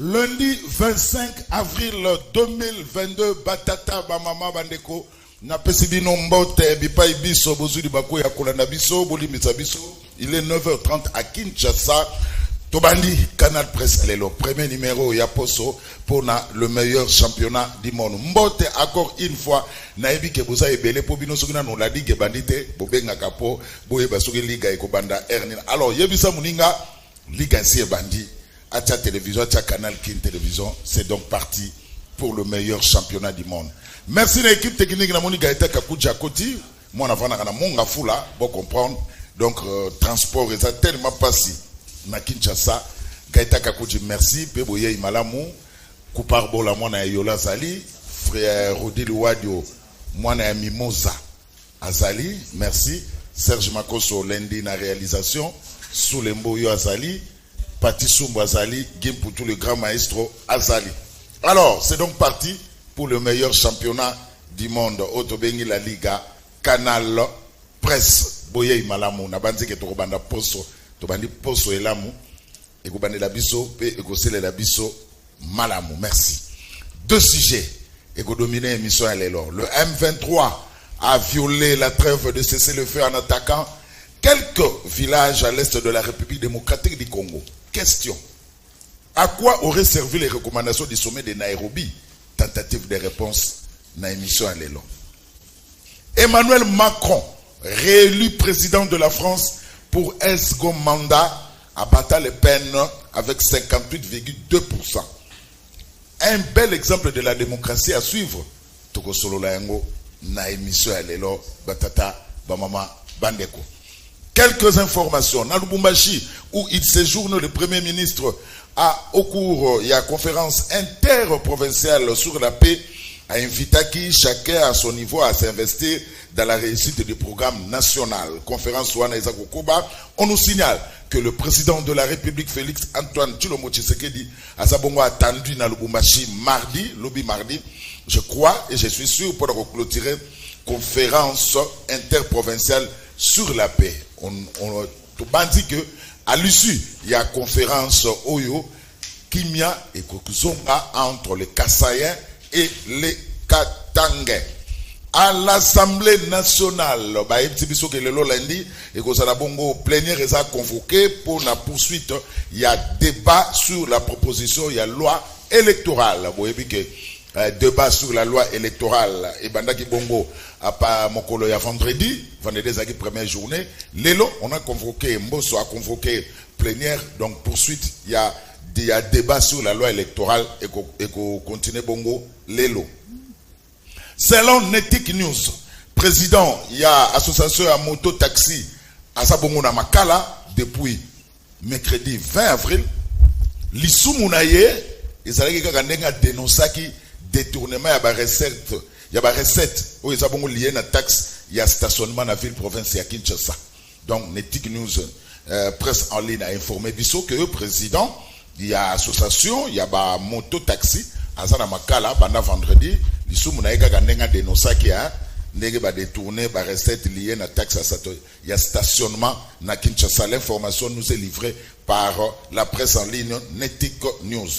Lundi 25 avril 2022, Batata Bamama Bandeko, na pesibino mbote bipai biso bozuli bako ya kolanda biso boli biso. Il est 9h30 à Kinshasa. Tobandi Canal Presse lelo premier numéro ya poso pour le meilleur championnat du monde. Mbote encore une fois naibi ke boza ebele po bino sokina no la ligue bandite bobenga kapo boye basoki liga ekobanda ernin. Alors yebisa muninga liga si bandi Acha Télévision, Acha Canal Kin Télévision, c'est donc parti pour le meilleur championnat du monde. Merci à l'équipe technique de Moni Gaëta Kakuja Koti. Moi, on a fait un monga foula, pour comprendre. Donc, transport, et ça tellement passé. Na Kinshasa, Gaëta Kakuji, merci. Peboye Imalamu, Koupar Bola, moi, na Yola Zali, frère Rodil Wadio, moi, na Mimosa Azali, merci. Serge Makoso, lundi, na réalisation, Soulembo Yo Azali. Patissoumbo Azali, Gimpoutou le grand maestro Azali. Alors, c'est donc parti pour le meilleur championnat du monde. Otobengi la Liga, Canal Presse, Boye Malamu, Nabanzi ke Tokobanda Poso, Tobandi Poso Elamu, Ekobande Labiso, Pe Ekosele Labiso, Malamu. Merci. Deux sujets, Ekodomine émission à l'élo. Le M23 a violé la trêve de cessez-le-feu en attaquant quelques villages à l'est de la République démocratique du Congo. Question. À quoi auraient servi les recommandations du sommet de Nairobi? Tentative de réponse dans l'émission à l'élo. Emmanuel Macron, réélu président de la France pour un second mandat, abattant les peines avec 58,2%. Un bel exemple de la démocratie à suivre. Toko solo la yango na émission à l'élo, Batata, Bamama, Bandeko. Quelques informations. Dans Lubumbashi, où il séjourne le Premier ministre, au cours de la conférence interprovinciale sur la paix, a invité chacun à son niveau à s'investir dans la réussite du programme national. Conférence Ouana Koba. On nous signale que le président de la République, Félix Antoine Tshilombo Tshisekedi, a sabongo attendu dans Lubumbashi mardi, je crois et je suis sûr pour clôturer conférence interprovinciale sur la paix. On dit que à l'issue, il y a conférence Oyo, Kimia et Kokuzonga entre les Kassaïens et les Katangais. À l'Assemblée nationale, lundi, et que plénière est convoqué pour la poursuite. Il y a débat sur la proposition, il y a loi électorale. Vous voyez que débat sur la loi électorale et Bandaki Bongo à pas Mokolo ya vendredi zaki première journée. Lélo, on a convoqué, Mbosso a convoqué plénière, donc poursuite, il y a débat sur la loi électorale et qu'on continue Bongo, Lélo. Selon Netic News, président, il y a association à moto taxi à Sabongo na Makala depuis mercredi 20 avril. Lissou Mounaye, ils allaient dénoncer qui détournement, il y a des recettes où ils ont lié la taxe, il y a stationnement dans la ville province à Kinshasa. Donc, Netic News, presse en ligne a informé Bissot que le président, il y a association, il y a des moto taxi, à Zanamakala, pendant vendredi, les sous-mounaïka gandenga dénoncé qui a détourné des recettes liées à la taxe à Sato. Il y a stationnement à Kinshasa. L'information nous est livrée par la presse en ligne Netic News.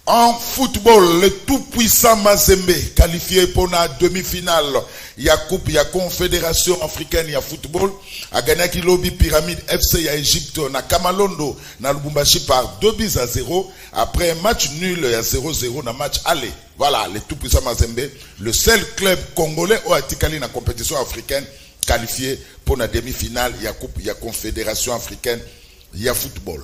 En football, le tout-puissant Mazembe, qualifié pour la demi-finale, il y a coupe, il y a confédération africaine, il y a football, a gagné qui lobby pyramide FC, il y a Égypte, na Kamalondo, na Lubumbashi par 2-0, après un match nul, il y a 0-0 na match aller. Voilà, le tout-puissant Mazembe, le seul club congolais au Atikali na compétition africaine, qualifié pour la demi-finale, il y a coupe, il y a confédération africaine, il y a football.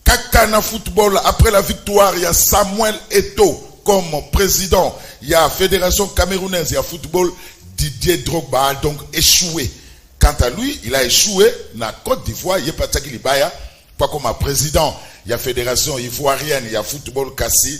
Kakana Football, après la victoire, il y a Samuel Eto'o comme président. Il y a Fédération camerounaise, il y a football, Didier Drogba a donc échoué. Quant à lui, il a échoué dans Côte d'Ivoire, il n'y a pas de Libaya, pas comme un président. Il y a Fédération ivoirienne, il y a football Kassi.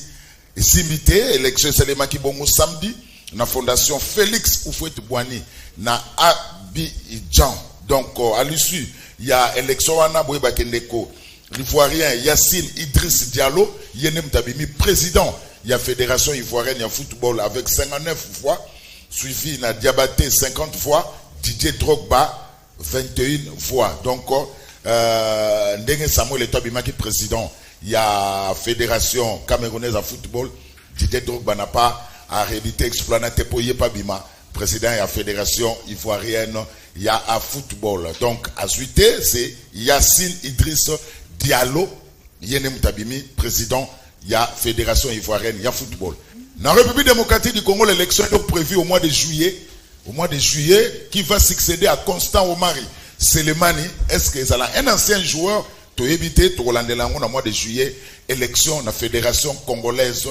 Et Simité, élection Selema Kibongo samedi, dans la fondation Félix Houphouët-Boigny, dans Abidjan. Donc, à l'issue, il y a élection Wana Bouyeba Kendeko, l'Ivoirien Yassine Idriss Diallo, Yenem Tabimi, président. Il y a Fédération ivoirienne, il y a football avec 59 voix, suivi na Diabaté 50 voix, Didier Drogba 21 voix. Donc, Ndenge Samuel Eto'o Bimaki président. Il y a Fédération camerounaise à football. Didier Drogba n'a pas à réalité explanité pour Yepabima. Président et la Fédération ivoirienne, il y a à football. Donc, à suite, c'est Yassine Idriss Diallo, Yenem Tabimi, président, il y a Fédération ivoirienne, il y a football. Dans la République démocratique du Congo, l'élection est donc prévue au mois de juillet. Au mois de juillet, qui va succéder à Constant Omari Selemani. Est-ce que ça a un ancien joueur to éviter to Rolandelango dans mois de juillet, élection na fédération congolaise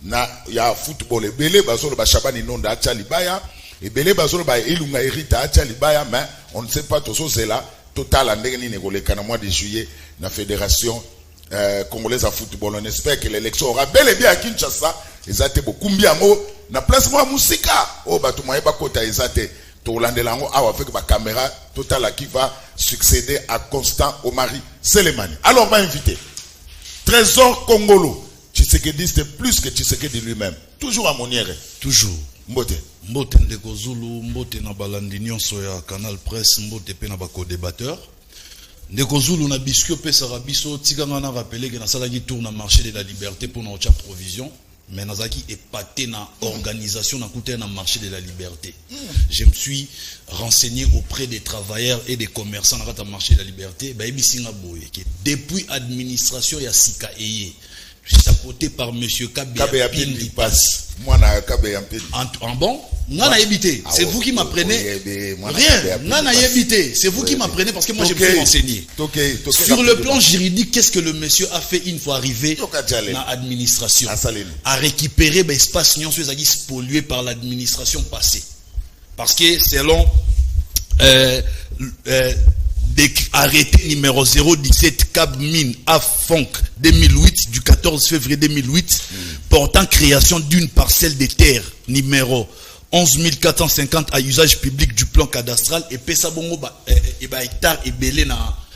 na ya football et belé bazolo ba Shabani Nonda acha libaya et belé bazolo ba Ilunga Erita acha libaya, mais on ne sait pas tout ça, c'est là total andeni negoleka na mois de juillet na fédération congolaise à football. On espère que l'élection aura bel et bien à Kinshasa. Ezate beaucoup bien na place moi musika oh batu moyeba kota ezate Landelango avec ma caméra totale qui va succéder à Constant Omari Selemani. Alors, on va inviter Trésor Congolo. Tshisekedi, c'est plus que Tshisekedi lui-même. Toujours à Monière. Toujours. Mbote. Mbote Ndeko Zulu, Mbote na balandinion soya Canal Presse, Mbote pe na bako débatteur. Ndeko Zulu na biscuit pe sarabiso, tikanga na rappelé que na salagi tourne na marché de la liberté pour na ocha provision. Mais Nazaki est épaté dans l'organisation dans le marché de la liberté. Je me suis renseigné auprès des travailleurs et des commerçants dans le marché de la liberté. Depuis l'administration, il y a Sika Eye, chapeauté par M. Kabea Pindi Pass. En bon, Nana évité. C'est vous qui m'apprenez. Rien. Nana évité. C'est vous qui m'apprenez parce que moi je me suis renseigné. Sur le plan juridique, qu'est-ce que le monsieur a fait une fois arrivé dans l'administration? A récupérer l'espace pollué par l'administration passée. Parce que selon arrêté numéro 017 Cab Mine à Fonk 2008 du 14 février 2008 portant création d'une parcelle de terre numéro 11 450 à usage public du plan cadastral et pesa bongo hectare et belé dans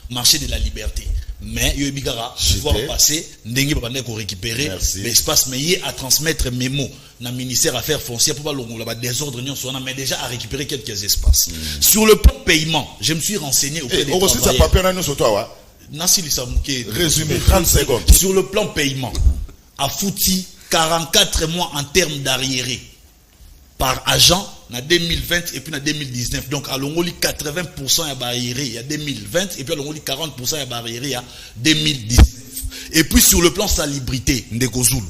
marché de la liberté. Mais il y a pouvoir passer n'engi pas qu'on récupérer l'espace mais à transmettre mes mots dans le ministère affaires foncières pour pas le désordre mais déjà à récupérer quelques espaces. Sur le plan paiement, je me suis renseigné auprès des travailleurs. Résumé 30 secondes. Sur le plan paiement, à fouti 44 mois en termes d'arriéré par agent en 2020 et puis en 2019. Donc, à l'ongoli 80% à barriéré il y a 2020 et puis à l'ongoli 40% à barriéré il y a 2019. Et puis sur le plan salubrité, Ndeko Zulu,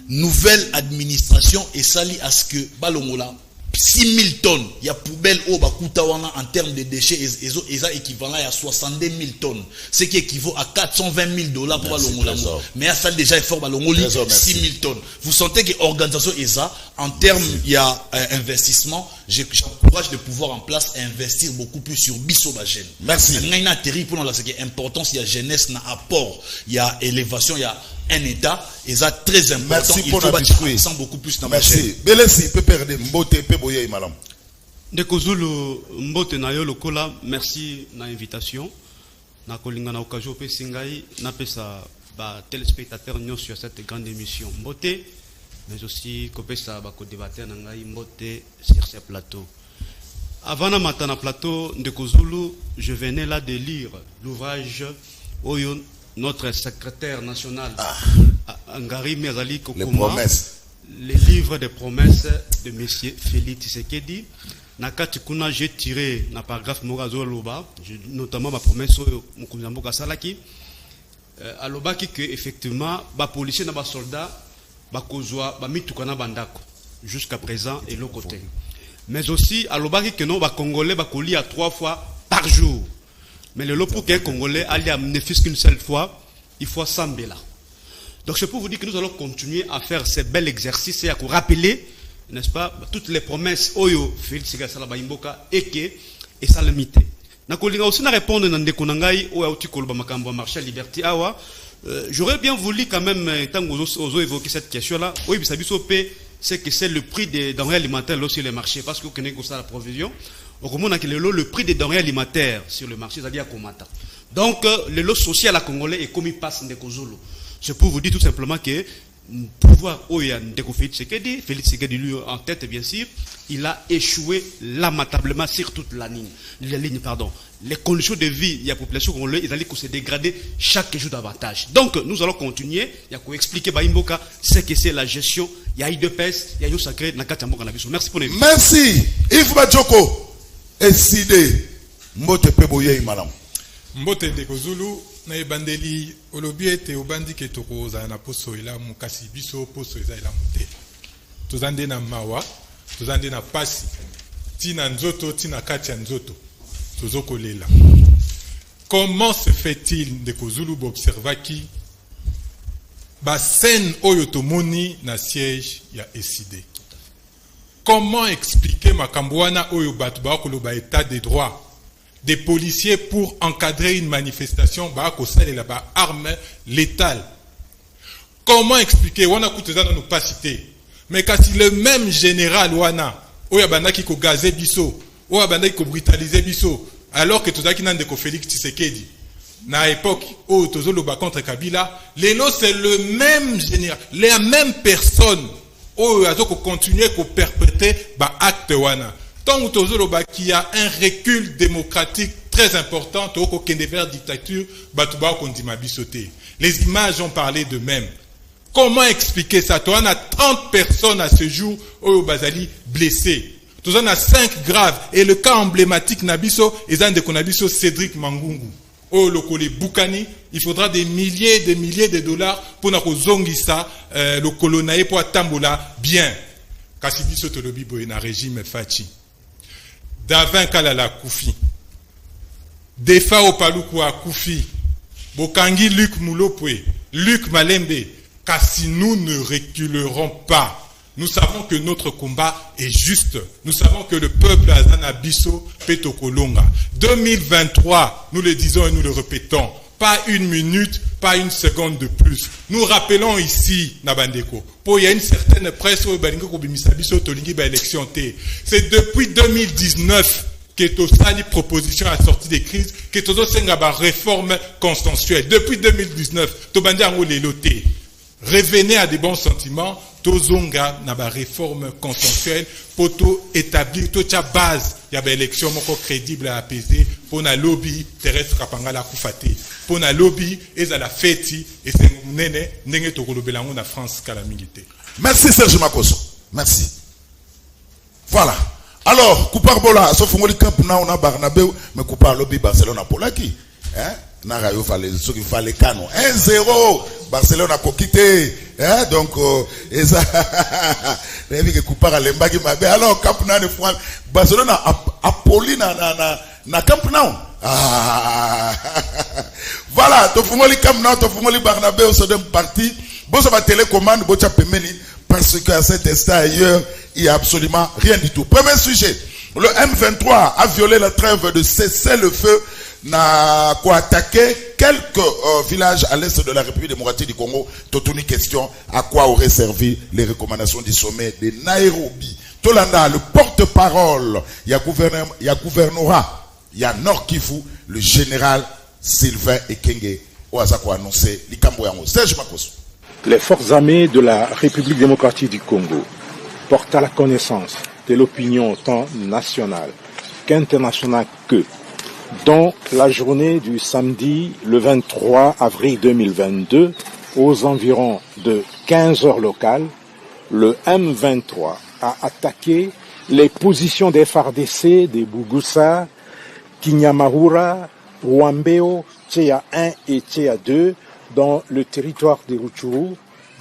nouvelle administration est sali à ce que Balongola 6000 tonnes, il y a poubelle au Bakutawana en termes de déchets, et ça équivalent à 62 000 tonnes, ce qui équivaut à 420 000 $. Pour Balongola. Mais à ça déjà est fort Balongoli 6 000 tonnes. Vous sentez que l'organisation est ça, en termes il y a investissement, j'encourage de pouvoir en place investir beaucoup plus sur Bissobagène. Merci. Il y a terrible pour nous, c'est importance, il y a jeunesse, il y a apport, il y a élévation, il y a un état, et ça très important. Merci il pour faut bâtir beaucoup plus dans merci. Belesi peut perdre Mbote peut boyer malam. Ndeko Zulu Mbote na yo lokola, merci na invitation. Na kolinga na occasion pe singai na pesa ba téléspectateurs nyo sur cette grande émission Mbote, mais aussi kopesa ba ko débatteur na ngai Mbote sur ce plateau. Avant na matana plateau Ndeko Zulu, je venais là de lire l'ouvrage Oyon notre secrétaire national Ngari Merali Kokoma, les livres de promesses de M. Félix Tshisekedi. Nakati kuna j'ai tiré na paragraphe Morazo Loba, notamment ma promesse au Mukunzamboka Salaki. Alobaki que effectivement, ba policiers na ba soldats ba kozwa ba mitukana bandako jusqu'à présent et l'autre côté. Mais aussi alobaki que non ba congolais ba koli à 3 fois par jour. Mais le lot pour qu'un Congolais aille à ne fût qu'une seule fois, il faut assembler là. Donc c'est pour vous dire que nous allons continuer à faire ces bels exercices et à vous rappeler, n'est-ce pas, toutes les promesses Oyo Félix Salaba Imboka et ça limite. Nakolinga aussi na répondre dans des konangai ou auti kolba makambo marché liberté awa. J'aurais bien voulu quand même tant aux évoquer cette question là. Oui, bisabiso p c'est que c'est le prix des denrées alimentaires là sur les marchés parce que vous connaissez ça la provision. Au moment que le prix des denrées alimentaires sur le marché, c'est-à-dire Komata. Donc le lot social à Congolais est comme il passe Ndeko Zulu. C'est pour vous dire tout simplement que pouvoir Oya Ndeko Félix Tshisekedi lui en tête bien sûr, il a échoué lamentablement sur toute la ligne. Les conditions de vie de la population congolaise, ils allaient se dégrader chaque jour davantage. Donc nous allons continuer, il y a qu'à expliquer Baimboka ce que c'est la gestion, il y a eu de pèse, il y a eu sacré Nakata Mokanabiso. Merci pour l'invitation. Merci. Yves Badjoko, Eside, Mbote Peboye Madame. Mbote Ndeko Zulu. Na ebandeli olobi ete obandi ke tokoza na poso ela mukasi biso poso eza ela mute tozande na mawa tozande na pasi tina nzoto tina kati ya nzoto tozokolela. Comment se fait-il de Kozulu observaki ba scène oyo tomoni na siège ya SID? Comment expliquer makambo wana oyo bato ba koloba état de droit des policiers pour encadrer une manifestation, bah, armes létales. Comment expliquer, wana kuteza na nous pas cité, mais quand le même général wana, oya banda ki ko gazé biso, oya banda ki ko brutaliser biso, alors que tozaki nande ko Félix Tshisekedi, na époque où tozolo ba contre Kabila, lelo c'est le même général, la même personne, oya zo ko continuer ko perpétrer ba acte wana. Tant qu'il y a un recul démocratique très important, vers dictature, les images ont parlé d'eux-mêmes. Comment expliquer ça? On a 30 personnes à ce jour au Bazali blessées. On a 5 graves. Et le cas emblématique Nabiso, est Cédric Mangungu. Au Lokole Boukani, il faudra des milliers de dollars pour nous zongisa le colonae pour Tambola bien. Kasibiso Tolobi Boyena régime Fachi. Davin Kalala Koufi. Defa Opalukwa Koufi. Bokangi Luc Moulopwe. Luc Malembe. Car si nous ne reculerons pas, nous savons que notre combat est juste. Nous savons que le peuple Azana Bisso Petokolonga. 2023, nous le disons et nous le répétons. Pas une minute, pas une seconde de plus. Nous rappelons ici, Nabandeko, pour il y a une certaine presse où c'est depuis 2019 que Tosali proposition à sortie des crises, que Tozosenga réforme consensuelle. Depuis 2019, Tobandi Ango Leloté. Revenez à des bons sentiments, Tozonga Naba réforme consensuelle pour établir toute la base. Il y a une élection crédible à apaiser pour la lobby terrestre Kapangala Koufate. Pour la lobby et la fête et c'est nene tokolobelango na France calamité. Merci Serge Makoso. Merci. Voilà. Alors, Kouparbola, sauf qu'on camp na on a Barnabé, mais Koupar lobby Barcelone à Polaki. Hein? Narayo fallait ceux qui fallait canon. 1-0. Barcelone a coquité. Hein? Donc et ça les que Koupar à l'embagi mabé. Alors camp na de fois Barcelone a poli na camp na. Ah. Voilà, tofungoli camp na tofungoli Barnabé au second parti. Bon ça va télécommande bocha pemeni parce qu'à cet instant ailleurs, il n'y a absolument rien du tout. Premier sujet. Le M23 a violé la trêve de cessez-le-feu, n'a quoi attaqué quelques villages à l'est de la République démocratique du Congo. Toute une question, à quoi auraient servi les recommandations du sommet de Nairobi. Tolanda, le porte-parole, il y a gouvernorat, il y a Nord Kivu, le général Sylvain Ekenge, Oazako a annoncé l'Ikambo Yango. Serge Makoso. Les forces armées de la République démocratique du Congo portent à la connaissance de l'opinion tant nationale qu'internationale que, dans la journée du samedi le 23 avril 2022, aux environs de 15 heures locales, le M23 a attaqué les positions des FARDC de Bougussa, Kinyamahura, Rwambeo, Tchéa 1 et Tchéa 2 dans le territoire de Rutshuru,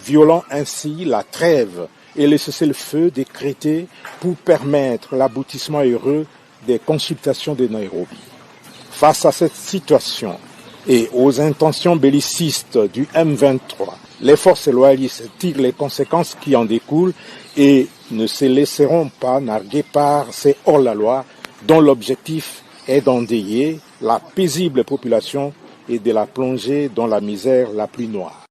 violant ainsi la trêve et le cessez-le-feu décrété pour permettre l'aboutissement heureux des consultations de Nairobi. Face à cette situation, et aux intentions bellicistes du M23, les forces loyalistes tirent les conséquences qui en découlent et ne se laisseront pas narguer par ces hors-la-loi dont l'objectif est d'endeuiller la paisible population et de la plonger dans la misère la plus noire.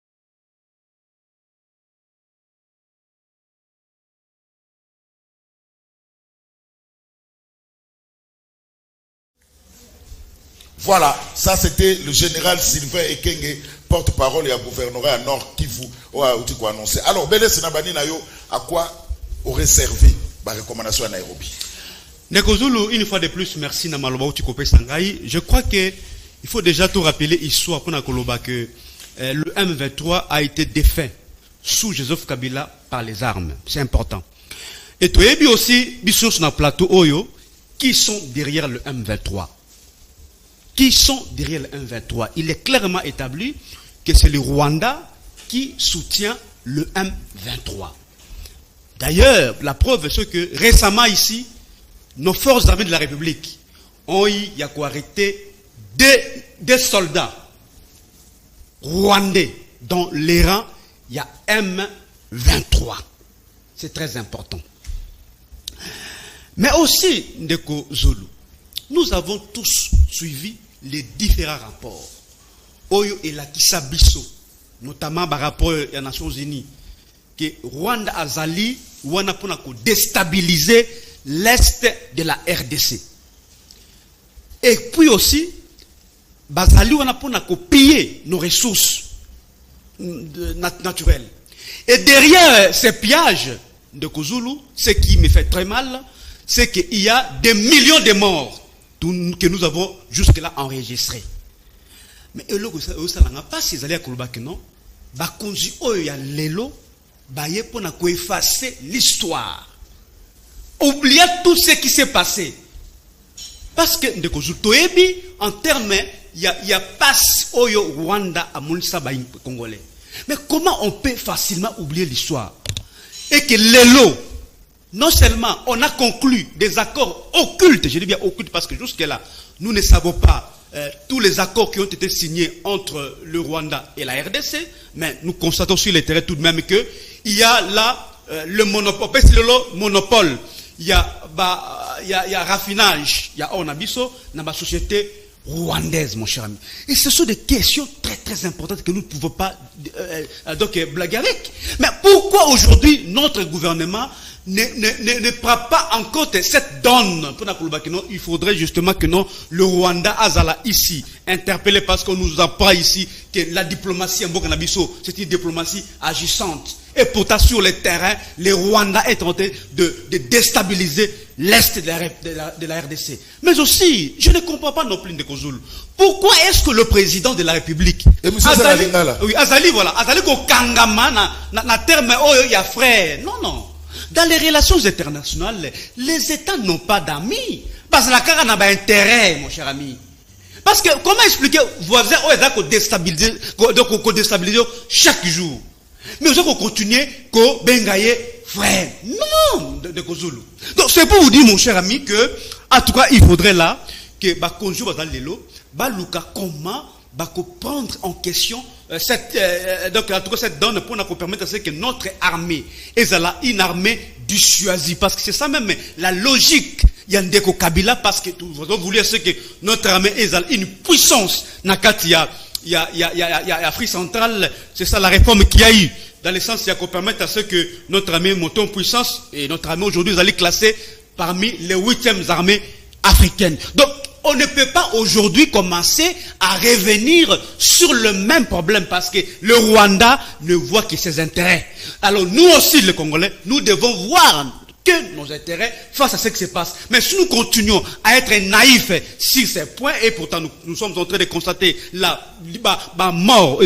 Voilà, ça c'était le général Sylvain Ekenge, porte-parole et à gouvernorat à Nord Kivu, ou à annoncé. Alors, Bele Sinabani Nayo, à quoi aurait servi la recommandation à Nairobi? Nekozulu, une fois de plus, merci Namaloba Utikope Sangai. Je crois qu'il faut déjà tout rappeler histoire pour Nakoloba que le M23 a été défait sous Joseph Kabila par les armes. C'est important. Et tu as aussi, bisous sur le plateau Oyo, qui sont derrière le M23. Qui sont derrière le M23. Il est clairement établi que c'est le Rwanda qui soutient le M23. D'ailleurs, la preuve c'est que récemment ici, nos forces armées de la République ont eu arrêté des soldats rwandais dans les rangs, il y a M23. C'est très important. Mais aussi, Ndeko Zulu, nous avons tous suivi les différents rapports. Oyo et la Kisabiso, notamment par rapport aux Nations Unies, que Rwanda Azali, Rwanda pour déstabiliser l'Est de la RDC. Et puis aussi, Bazali, Rwanda pour piller nos ressources naturelles. Et derrière ces pillages de Kozulu, ce qui me fait très mal, c'est qu'il y a des millions de morts que nous avons jusque-là enregistrés. Mais ça n'a pas si à Kolobaki non, Bakonzi Oya Lelo, Baye pour effacer l'histoire. Oubliez tout ce qui s'est passé. Parce que en termes, il y a pas Oyo Rwanda à Mounissa Baye Congolais. Mais comment on peut facilement oublier l'histoire? Et que Lelo, non seulement on a conclu des accords occultes, je dis bien occultes parce que jusque-là, nous ne savons pas tous les accords qui ont été signés entre le Rwanda et la RDC, mais nous constatons sur le terrain tout de même qu'il y a là le monopole, il y a raffinage, il y a Onabiso, dans la société rwandaise, mon cher ami. Et ce sont des questions très très importantes que nous ne pouvons pas blaguer avec. Mais pourquoi aujourd'hui notre gouvernement ne prend pas en compte cette donne? Il faudrait justement que non, le Rwanda Azala ici, interpellé parce qu'on nous apprend ici que la diplomatie en Bokanabiso, c'est une diplomatie agissante. Et pourtant sur le terrain, le Rwanda est en train de déstabiliser l'Est de la RDC. Mais aussi, je ne comprends pas non plus de Kozul. Pourquoi est-ce que le président de la République, Azali, voilà, Azali ko kangama na terme oyo ya frère. Non. Dans les relations internationales, les États n'ont pas d'amis. Parce que la cara n'a pas intérêt, mon cher ami. Parce que comment expliquer voisin qu'on déstabilise chaque jour? Mais vous continuez qu'on bengaye frère. Non, de Kozulu. Donc c'est pour vous dire, mon cher ami, que en tout cas, il faudrait là que Bakonjo Bazalelo, Baluka comment prendre en question donc en tout cas cette donne pour nous permettre à ce que notre armée est une armée dissuasive, parce que c'est ça même la logique Yandeko Kabila, parce que vous voulez ce que notre armée est une puissance nakati il y a Afrique centrale, c'est ça la réforme qu'il y a eu dans le sens qu'on permettre à ce que notre armée monte en puissance, et notre armée aujourd'hui est classée parmi les 8e armées africaines. Donc on ne peut pas aujourd'hui commencer à revenir sur le même problème, parce que le Rwanda ne voit que ses intérêts. Alors nous aussi, les Congolais, nous devons voir que nos intérêts face à ce qui se passe. Mais si nous continuons à être naïfs sur ces points, et pourtant nous sommes en train de constater la mort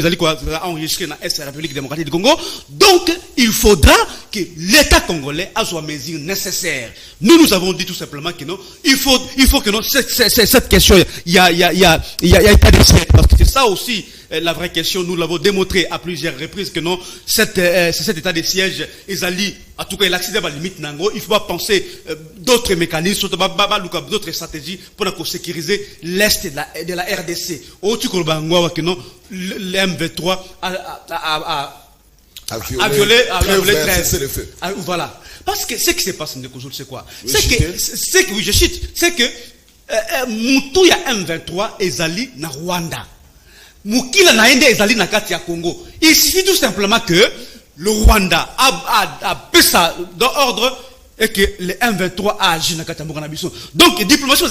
enregistrée dans la République démocratique du Congo, donc il faudra que l'État congolais a soit mesure nécessaire. Nous avons dit tout simplement que non, il faut que non, cette question, il y a état de siège, parce que c'est ça aussi la vraie question. Nous l'avons démontré à plusieurs reprises que non, cet état de siège, en tout cas, l'accident va limite nango. Il faut pas penser d'autres mécanismes, d'autres stratégies pour sécuriser l'est de la RDC. Au tu que non, le M23 a violé 13. Voilà. Parce que ce qui se passe, c'est quoi? C'est que, oui, je cite, c'est que Moutouya M23 ezali na Rwanda. Moukila na Inde ezali na kati ya Congo. Il suffit tout simplement que le Rwanda a fait ça dans ordre et que le M23 a agi na kati ya Mokana biso. Donc diplomatie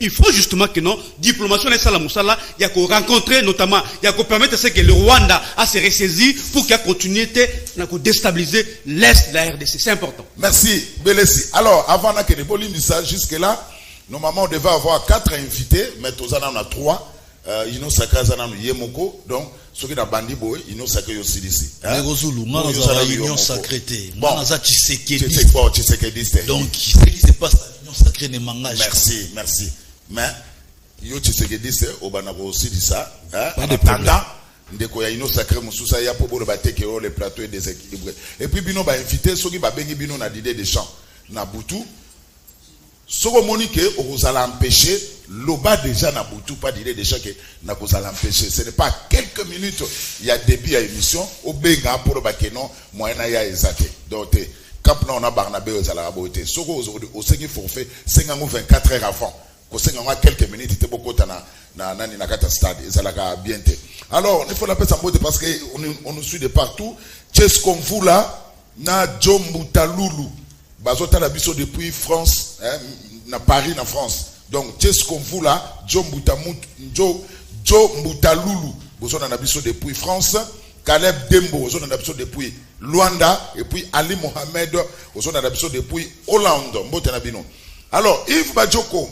il faut justement que non diplomatie na sala musala ya ko rencontrer notamment ya ko permettre ce que le Rwanda a se ressaisi pour qu'il y ait continuité na ko déstabiliser l'est de la RDC. C'est important. Merci Belesi. Alors avant que les Bolimisa jusque là normalement on devait avoir 4 invités mais tozana on a 3. Ino saka zana yemoko donc ceux qui na bandi boy ino saka yo silisi mais Kozulu ngana za réunion sacrée ngana za Tshisekedi donc ce qui se passe à l'union sacrée ne m'engage. Merci mais yo Tshisekedi c'est obana ko silisa en attendant ndeko ya ino sacré mususa ya po bolo bateke le plateau est déséquilibré et puis bino ba invité ceux qui ba bengi bino na l'idée des champs na butu Soko Monique, on vous a empêché, l'oba déjà n'a pas d'idée déjà que n'a vous a empêché. Ce n'est pas quelques minutes, il y a début à l'émission, au benga pour le bakenon, moyen ya ezate. Donc, quand on a Barnabé aux alaboté, Soko au 5 forfait, 24 heures avant, qu'au 5 quelques minutes, il était beaucoup na kata stade, ezalaka bien te. Alors, il faut la paix en parce qu'on nous suit de partout. Qu'est-ce qu'on vous là, na Djombutalulu. Bazota la biso depuis France, na Paris, na France. Donc, qu'est-ce qu'on vous là? Joe Mboutalulu, bozona na biso depuis France. Caleb Dembo, bozona na biso depuis Luanda. Et puis Ali Mohamed, bozona na biso depuis Hollande. Mbote na bino. Alors, Yves Badjoko,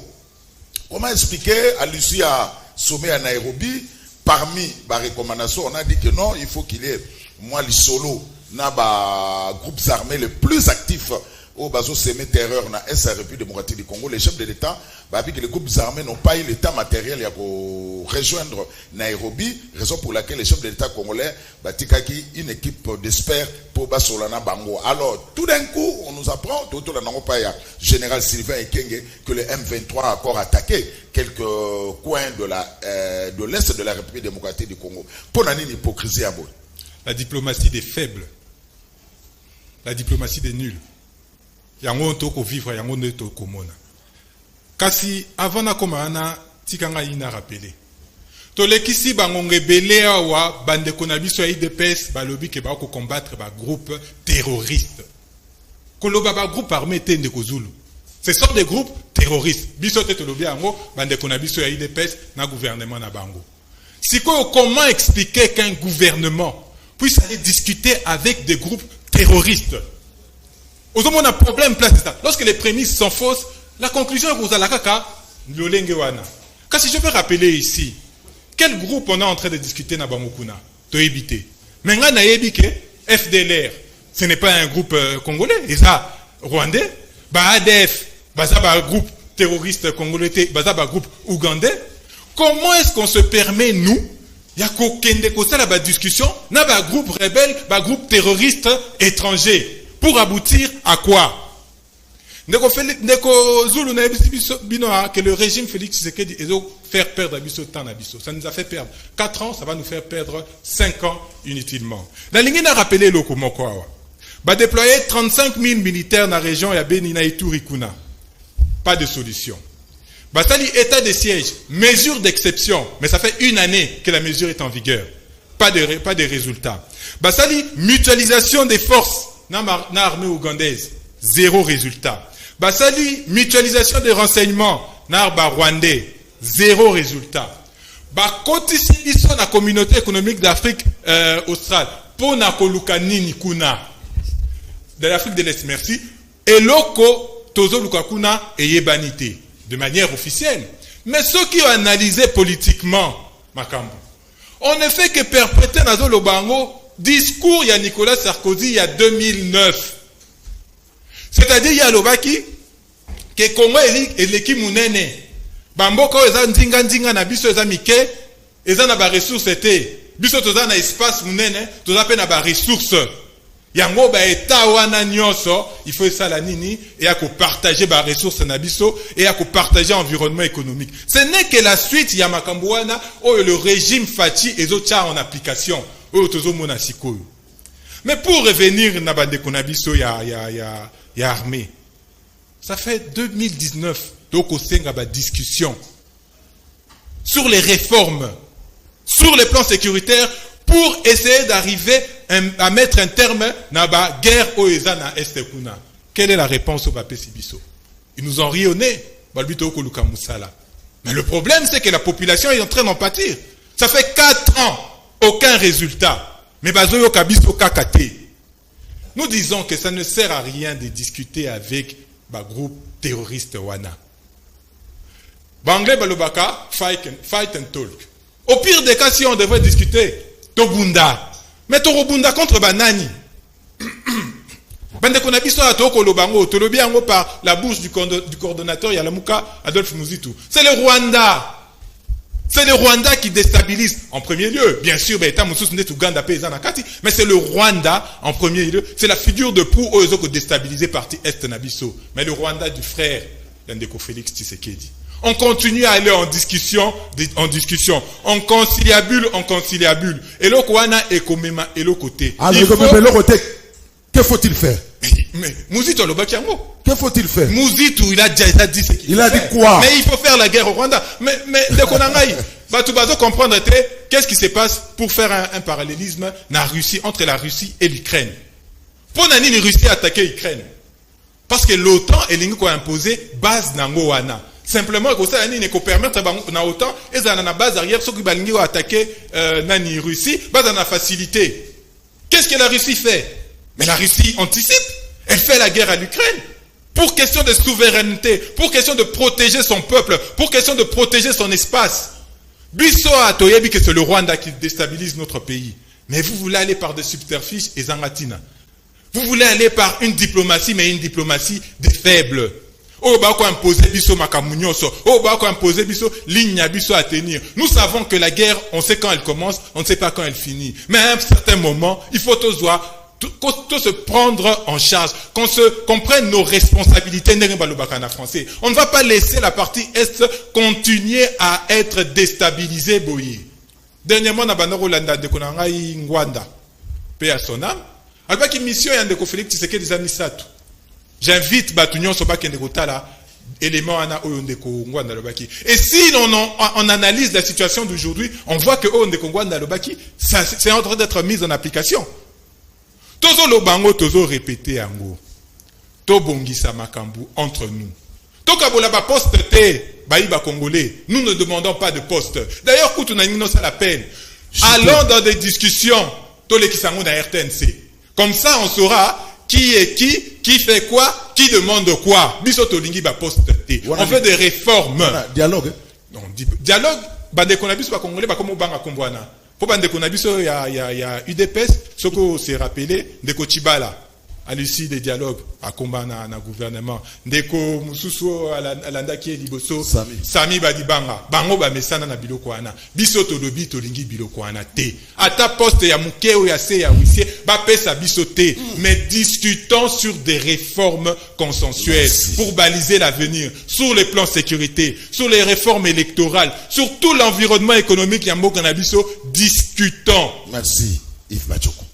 comment expliquer à Lucie à sommet à Nairobi, parmi les recommandations, on a dit que non, il faut qu'il y ait, moi, les solos, na ba groupes armés les plus actifs. Au bazo semé terreur na est République démocratique du Congo, les chefs de l'État, que les groupes armés n'ont pas eu l'état matériel pour rejoindre Nairobi, raison pour laquelle les chefs de l'État congolais batikaki une équipe d'experts pour Basolana Bango. Alors, tout d'un coup, on nous apprend, tout le monde pas général Sylvain Ekenge, que le M23 a encore attaqué quelques coins de l'Est de la République démocratique du Congo. Pour une hypocrisie à bout. La diplomatie des faibles, la diplomatie des nuls. Yango toko vivre yango ne toko mona. Kasi avant na komana tikanga ina rappeler. To lekisi bangonge belé wa bande konabiso ya IDPS balobi ke ba ko combattre ba groupe terroriste. Koloba ba groupe armé tende kozulu. Ce sont des groupes terroristes. Biso te lobi yango bande konabiso ya IDPS na gouvernement na bango. Siko comment expliquer qu'un gouvernement puisse aller discuter avec des groupes terroristes? On a un problème place de ça. Lorsque les prémices sont fausses, la conclusion est à la kaka, l'olengewana. Car si je peux rappeler ici, quel groupe on est en train de discuter na Bamokuna, to éviter. Maintenant, na yebike, FDLR, ce n'est pas un groupe congolais, et ça, rwandais, ADF, un groupe terroriste congolais, un groupe ougandais. Comment est-ce qu'on se permet, nous, il y a qu'aucun discussion, na un groupe rebelle, un groupe terroriste étranger. Pour aboutir à quoi? Que le régime Félix Tshisekedi est faire perdre Abisso temps Abisso. Ça nous a fait perdre 4 ans, ça va nous faire perdre 5 ans inutilement. La ligne a rappelé le Komokoawa. Va déployer 35 000 militaires dans la région et à Benina et Tourikuna. Pas de solution. Basali état de siège, mesure d'exception, mais ça fait 1 année que la mesure est en vigueur. Pas de résultats. Basali mutualisation des forces. Na armée ougandaise, 0 résultat. Basali, mutualisation des renseignements, na arba rwandais, 0 résultat. Kotisi na communauté économique d'Afrique australe, pour na koluka nini kuna, de l'Afrique de l'Est, merci, et loko tozo lukakuna et yebanité, de manière officielle. Mais ceux qui ont analysé politiquement, Makambo, on ne fait que perpréter nazo lobango, discours il y a Nicolas Sarkozy il y a 2009. C'est-à-dire il y a l'obaki que Congo et l'équipe mounene bamboko eza ndinga na biso eza mike eza na ba ressources été biso toza na espace mounene toza pe na ba ressources yango ba eta wana nyonso il faut ça la nini et à partager ba ressources na biso et à partager environnement économique. Ce n'est que la suite ya makambo wana o le régime Fachi ezotia en application o tozo mona sikoyo. Mais pour revenir na bande konabiso ya armée. Ça fait 2019 donc au sein de discussion sur les réformes sur le plan sécuritaire pour essayer d'arriver à mettre un terme à la guerre au Ezana Est Kuna. Quelle est la réponse au Papé Sibiso? Ils nous ont ri au nez. Mais le problème, c'est que la population est en train d'en pâtir. Ça fait 4 ans, aucun résultat. Mais Bazoyo Kabiso Kakate. Nous disons que ça ne sert à rien de discuter avec le groupe terroriste Wana. Banglé Balobaka, fight and talk. Au pire des cas, si on devrait discuter, Tobunda. Mais Torobunda contre Banani. Bande Konabiso a Toko Lobango, Tolobiango par la bouche du coordonnateur Yalamuka Adolphe Muzitu. C'est le Rwanda. C'est le Rwanda qui déstabilise en premier lieu. Bien sûr, mais c'est le Rwanda en premier lieu. C'est la figure de proue aux autres déstabilisés parti Est Nabiso. Mais le Rwanda du frère Yandeko Félix Tshisekedi. On continue à aller en discussion. On conciliabule. Et le Kouana est comme même et le côté. Que faut-il faire? Mais Mouzito Lobakiango. Que faut-il faire? Mouzito, il a déjà dit ce qu'il Il a dit quoi? Mais il faut faire la guerre au Rwanda. Mais dès qu'on a va comprendre qu'est-ce qui se passe pour faire un parallélisme entre la Russie et l'Ukraine. Pour nani la Russie attaquer l'Ukraine? Parce que l'OTAN et l'Ingo a imposé base Nangoana. Simplement, que ça ne peut permettre à l'OTAN et à la base arrière, ceux qui ont attaqué Nani Russie, base dans la facilité. Qu'est-ce que la Russie fait? Mais la Russie anticipe. Elle fait la guerre à l'Ukraine. Pour question de souveraineté, pour question de protéger son peuple, pour question de protéger son espace. Bisso a toyebi que c'est le Rwanda qui déstabilise notre pays. Mais vous voulez aller par des subterfuges et zangatina. Vous voulez aller par une diplomatie, mais une diplomatie des faibles. Oh, bah, quoi imposer biso makamunyoso. Oh, bah, quoi imposer biso ligne à biso à tenir. Nous savons que la guerre, on sait quand elle commence, on ne sait pas quand elle finit. Mais à un certain moment, il faut tous se prendre en charge, qu'on prenne nos responsabilités. On ne va pas laisser la partie Est continuer à être déstabilisée. Dernièrement, on a Rolanda de Konangai Ngwanda. Paix à son âme. Alors, qu'il mission est un de Félix Tshisekedi des amis Satou. J'invite Batunion Soba Kendekotala, élément Ana Oyondeko Ngwanda Lobaki. Et si on analyse la situation d'aujourd'hui, on voit que Oyondeko Ngwanda Lobaki, c'est en train d'être mis en application. Tozo Lobango, Tozo répété Ango. Tobongisa Makambu entre nous. Tokabola ba poste te, baïba congolais. Nous ne demandons pas de poste. D'ailleurs, Koutounanino, ça la peine. Allons dans des discussions. Tole Kisango na RTNC. Comme ça, on saura qui est qui fait quoi, qui demande quoi. Biso Tolingi ba poste te. On fait des réformes. Dialogue. Non, dialogue. Bande Konabis ba congolais ba comme Banga Kombwana. Pour bande Konabiso, il y a UDPS, ce que c'est rappelé, de Kochibala, à l'issue des dialogues, à combat na gouvernement. Ndeko Mususu, à l'andaki liboso, Sami Badibanga, Bango Bamesana na biloko wana, Biso Tolobi Tolingi biloko wana te. À ta poste, ya Mukeo, ya Se, ya Wissie, Bapesa Biso te. Mais discutons sur des réformes consensuelles pour baliser l'avenir, sur les plans sécurité, sur les réformes électorales, sur tout l'environnement économique, Yambo Kanabiso, discutons. Merci, Yves Bachoko.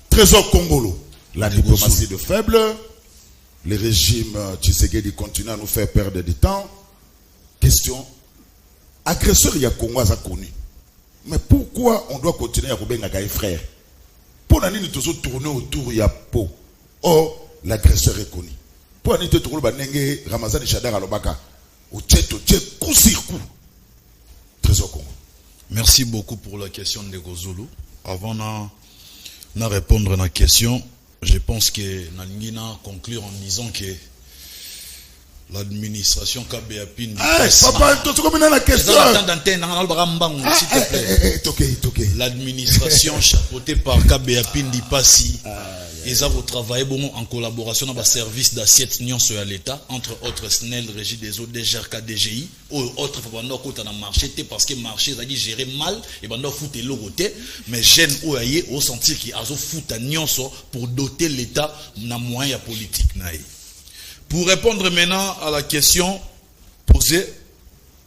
Trésor Congolo. La diplomatie de faible, le régime Tshisekedi continue à nous faire perdre du temps. Question, agresseur il y a Congo a connu. Mais pourquoi on doit continuer à rouber Nagaï frère? Pour nous toujours tourner autour il y a peau. Or, l'agresseur est connu. Pour nous toujours banenge Ramazan Shadar Alobaka. Au tchet coup sur coup. Trésor Congo. Merci beaucoup pour la question de Gozulu. Avant de répondre à la question, je pense que Nangina conclure en disant que L'administration KBAPIN. Papa, tu comprends la question. L'administration chapeautée par KBAPIN d'Ipassi. Ils ont travaillé en collaboration avec le service d'assiette Nyon sur l'État, entre autres SNEL, Régie des eaux, DGRK, DGI, ou autres qui ont marché, parce que le marché a géré mal, et ils ont foutu l'autre, mais jeunes ont senti qu'ils ont foutu Nyon pour doter l'État d'un moyen politique. Pour répondre maintenant à la question posée,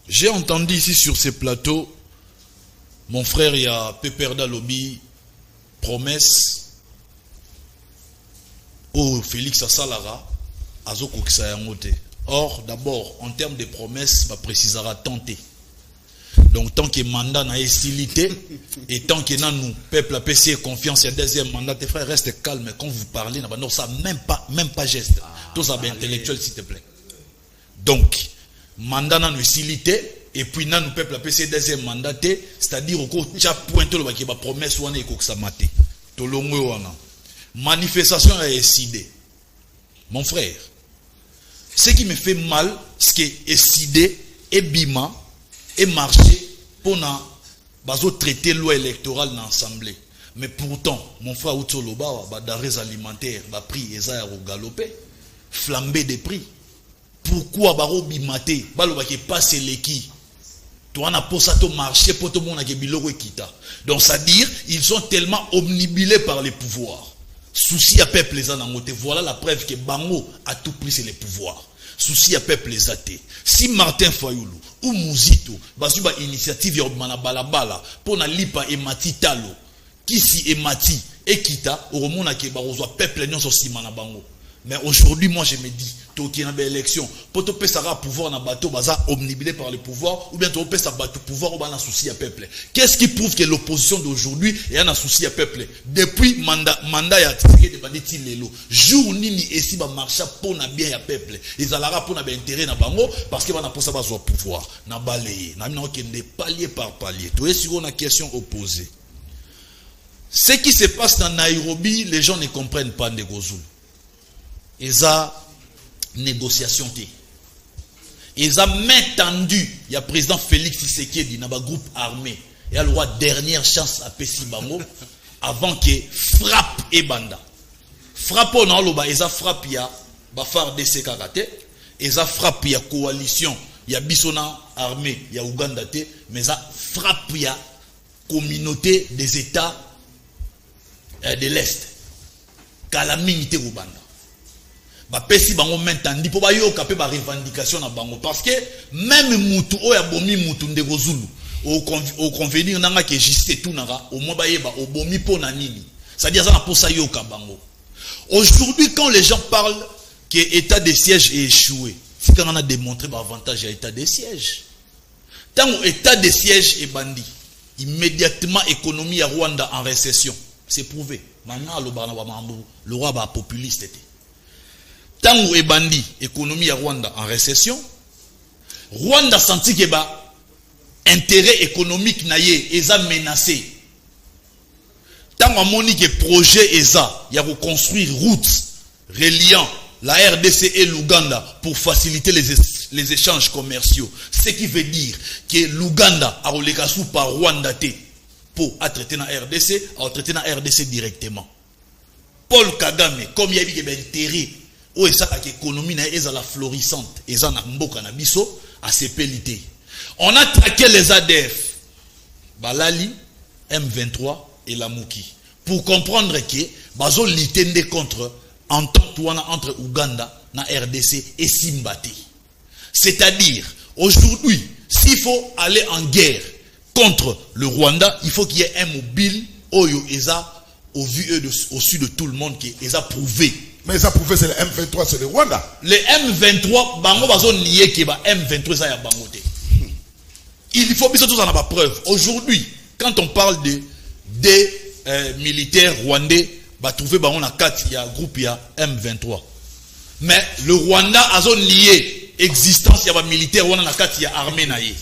j'ai entendu ici sur ces plateaux, mon frère, il y a Peperda Lobby, promesse, au Félix Assalara, Azoko Kisayangote. Or, d'abord, en termes de promesses, ma précisera tenter. Donc, tant que le mandat n'a estilité, et tant que nous, peuple, a PC confiance, il y a deuxième mandat, tes frères, restez calmes. Quand vous parlez, non, ça, même pas geste. Tout ça, bien intellectuel, s'il te plaît. Donc, mandat n'a estilité, et puis, nous, peuple, a PC deuxième mandat, c'est-à-dire, au cours, tu as pointé le bac, promesse, ou on est que ça maté. Tolongo, ou manifestation a décidé. Mon frère, ce qui me fait mal, c'est que décidé et bima et marché pour traiter loi électorale dans l'Assemblée. Mais pourtant, mon frère Outsoloba, d'arrêts alimentaires, prix est galopé, flambé des prix. Pourquoi baro bimate, balo qui passe l'équipe? Toi, on a posé au marché pour tout le monde qui est kita. Donc, c'est-à-dire, ils sont tellement omnibilés par les pouvoirs. Souci à peuple les anangote. Voilà la preuve que Bango a tout pris, c'est les pouvoirs. Souci à peuple les athées. Si Martin Fayoulou ou Mouzito, basuba initiative yobmana balabala, pour na lipa et mati talo, kisi et mati et kita, au remona ke barozwa peuple nyon so simana bango. Mais aujourd'hui, moi je me dis, Toki na élection, pour te pesara pouvoir na bateau, baza omnibilé par le pouvoir, ou bien tu pesa bateau pouvoir, ou bien un souci à peuple. Qu'est-ce qui prouve que l'opposition d'aujourd'hui est un souci à peuple? Depuis mandat ya tiré de banditi lelo, jour nini esi ba marcha pour na bien ya peuple. Ils alara pour na bien intérêt na bango, parce que ba na pour ça bazo pouvoir, na balayer, na mina okende palier par palier. Tu es sur une question opposée. Ce qui se passe dans Nairobi, les gens ne comprennent pas Ndegozulu. Ils ont négociation. Ils ont main tendue. Il y a le président Félix Tshisekedi dans le groupe armé. Il y a le droit dernière chance à Pessi Bango avant que frappe et banda. Frappe on a l'oba. Ils ont frappé il y a Bafar DC Karate. Ils ont frappé il y a coalition. Il y a Bissona armée. Il y a Ouganda. Mais ils ont frappé il y a communauté des États de l'Est. Calamité Ouganda. Pesi bango maintenant pour ba yo kapé ba revendication na bango parce que même mutu o ya bomi mutu Ndegozulu au convenir nanga que juste tout nanga au moins ba yeba au bomi pona nini c'est-à-dire ça na pour ça yo ka bango. Aujourd'hui quand les gens parlent que état de siège est échoué, c'est quand on a démontré ba avantage à état de siège. Tant état de siège est bandit, immédiatement économie à Rwanda en récession, c'est prouvé. Maintenant le roi ba populiste était. Tant et bandit, économie à Rwanda en récession, Rwanda senti que intérêt économique naïe est menacé. Tant à moni que projet ESA, il y a reconstruire routes reliant la RDC et l'Ouganda pour faciliter les échanges commerciaux. Ce qui veut dire que l'Ouganda a relégué par Rwanda pour traiter dans la RDC, a traité dans la RDC directement. Paul Kagame, comme il y a dit qu'il y a intérêt. Où est-ce que l'économie est la florissante? Et ça n'a pas à CPLT. On a traqué les ADF, Balali, M23 et la Mouki. Pour comprendre que Bazo l'itende contre entre Ouganda, na RDC et Simbati. C'est-à-dire, aujourd'hui, s'il faut aller en guerre contre le Rwanda, il faut qu'il y ait un mobile Oyo Eza au vu au-dessus de tout le monde qui est prouvé. Mais ça prouvé c'est le M23, c'est le Rwanda. Le M23, bango bazo nié que M23 ça y a bangote. Il faut bien tout ça n'a pas preuve. Aujourd'hui, quand on parle des militaires rwandais, bah trouver bango na 4 il y a groupe il y a M23. Mais le Rwanda a zone nié existence il y a militaire rwanda na 4 il y a armée naïe.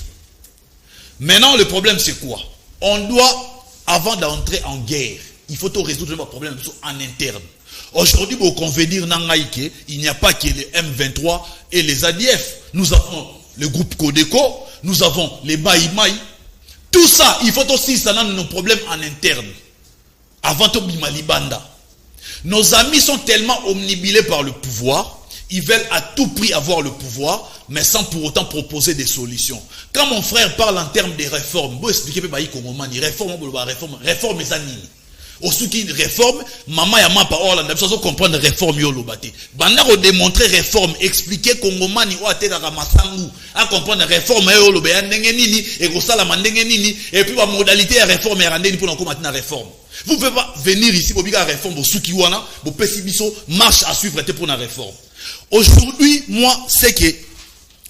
Maintenant le problème c'est quoi? On doit avant d'entrer en guerre, il faut tout résoudre le problème en interne. Aujourd'hui, vous convenir nangaïke, il n'y a pas que les M23 et les ADF. Nous avons le groupe Codeco, nous avons les Maïmaï. Tout ça, il faut aussi ça nos problèmes en interne. Avant de Malibanda. Nos amis sont tellement omnibilés par le pouvoir, ils veulent à tout prix avoir le pouvoir, mais sans pour autant proposer des solutions. Quand mon frère parle en termes de réformes, vous expliquez réforme les animes. Au sous qui réforme, maman et maman par ordre, nous comprendre réforme yo lobate. Banda ko démontrer réforme, expliquer Kongomani o ate na ramasangu, à comprendre réforme yo lobe ndenge nini et ko sala ndenge nini et puis la modalité de réforme est rendue pour nous maintenant réforme. Vous ne pouvez pas venir ici pour dire réforme au sous qui wana, pour pessibiso marche à suivre pour la réforme. Aujourd'hui, moi c'est que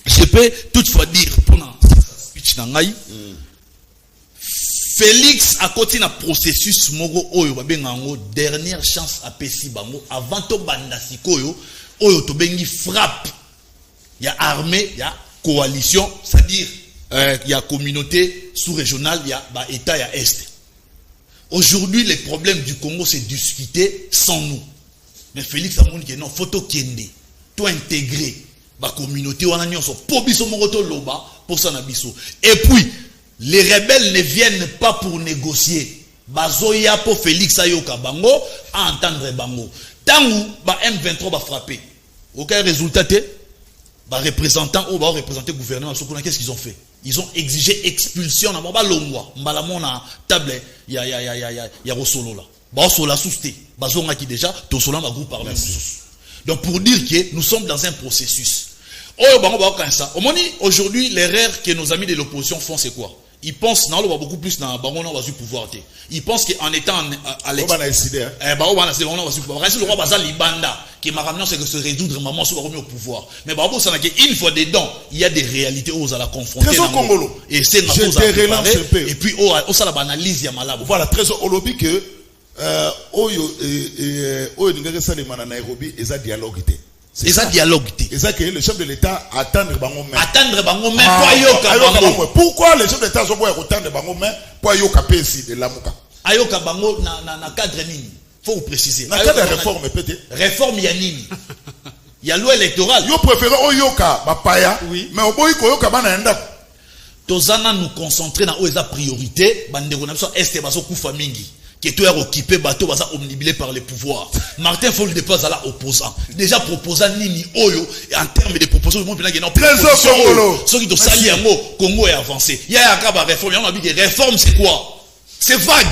je peux toutefois dire pour la speech nangai Félix a continué un processus mogo oyo babengango dernière chance à pesi bango avant to banda sikoyo oyo to bengi frappe. Il y a armée, il y a coalition, c'est-à-dire il y a communauté sous-régionale, il y a état, il y a est. Aujourd'hui, les problèmes du Congo c'est discuter sans nous. Mais Félix a dit que non, photo kende, to intégrer ba communauté wana nyonso po biso moko to loba pour ça na biso. Et puis les rebelles ne viennent pas pour négocier. Bazoya pour Félix Ayoka Bango, à entendre Bango. Tangu, M23 va frapper. Aucun résultat, représentant, va représenter le gouvernement. Qu'est-ce qu'ils ont fait? Ils ont exigé expulsion. Mbalamona table, il y a Rosolo là. Basola sousté. Bazonga qui déjà, Tosola ma groupe parmi. Donc pour dire que nous sommes dans un processus. Aujourd'hui, l'erreur que nos amis de l'opposition font, c'est quoi? Ils pensent, non, on va beaucoup plus dans le pouvoir. Ils pensent qu'en étant à l'extérieur, le roi Bazal Libanda, qui m'a ramené, c'est que se résoudre, maman, soit remis au pouvoir. Mais une fois dedans, il y a des réalités où on la confronter. Et c'est la chose à préparer. Et puis, on s'en analyse, il y a malade. Voilà, Trésor Olobi que, Oyo, Nairobi, et ça dialogue. C'est ça dialogue. Et ça que le chef de l'État attendre bango main. Attendre bango main pour pourquoi le chef de l'État sont attendre bango main pour ayoka pesi de lamuka. Ayoka bango na cadre nini. Faut vous préciser. Na cadre réforme peut-être. Réforme ya nini. Il y a loi électorale. Yo préfère oyoka ba paya. Oui. Mais oboyi koyoka bana enda. Tozana nous concentrer na oza priorité bandeko na biso est baso kufa mingi. Qui est occupé, bateau, baza omnibilé par les pouvoirs. Martin Fol n'est pas à la opposant. Déjà proposant Nini Oyo, en termes de propositions, le monde n'a pas de ceux qui doivent s'allier Congo est avancé. Il y a un réforme. On a dit que réforme, c'est quoi? C'est vague.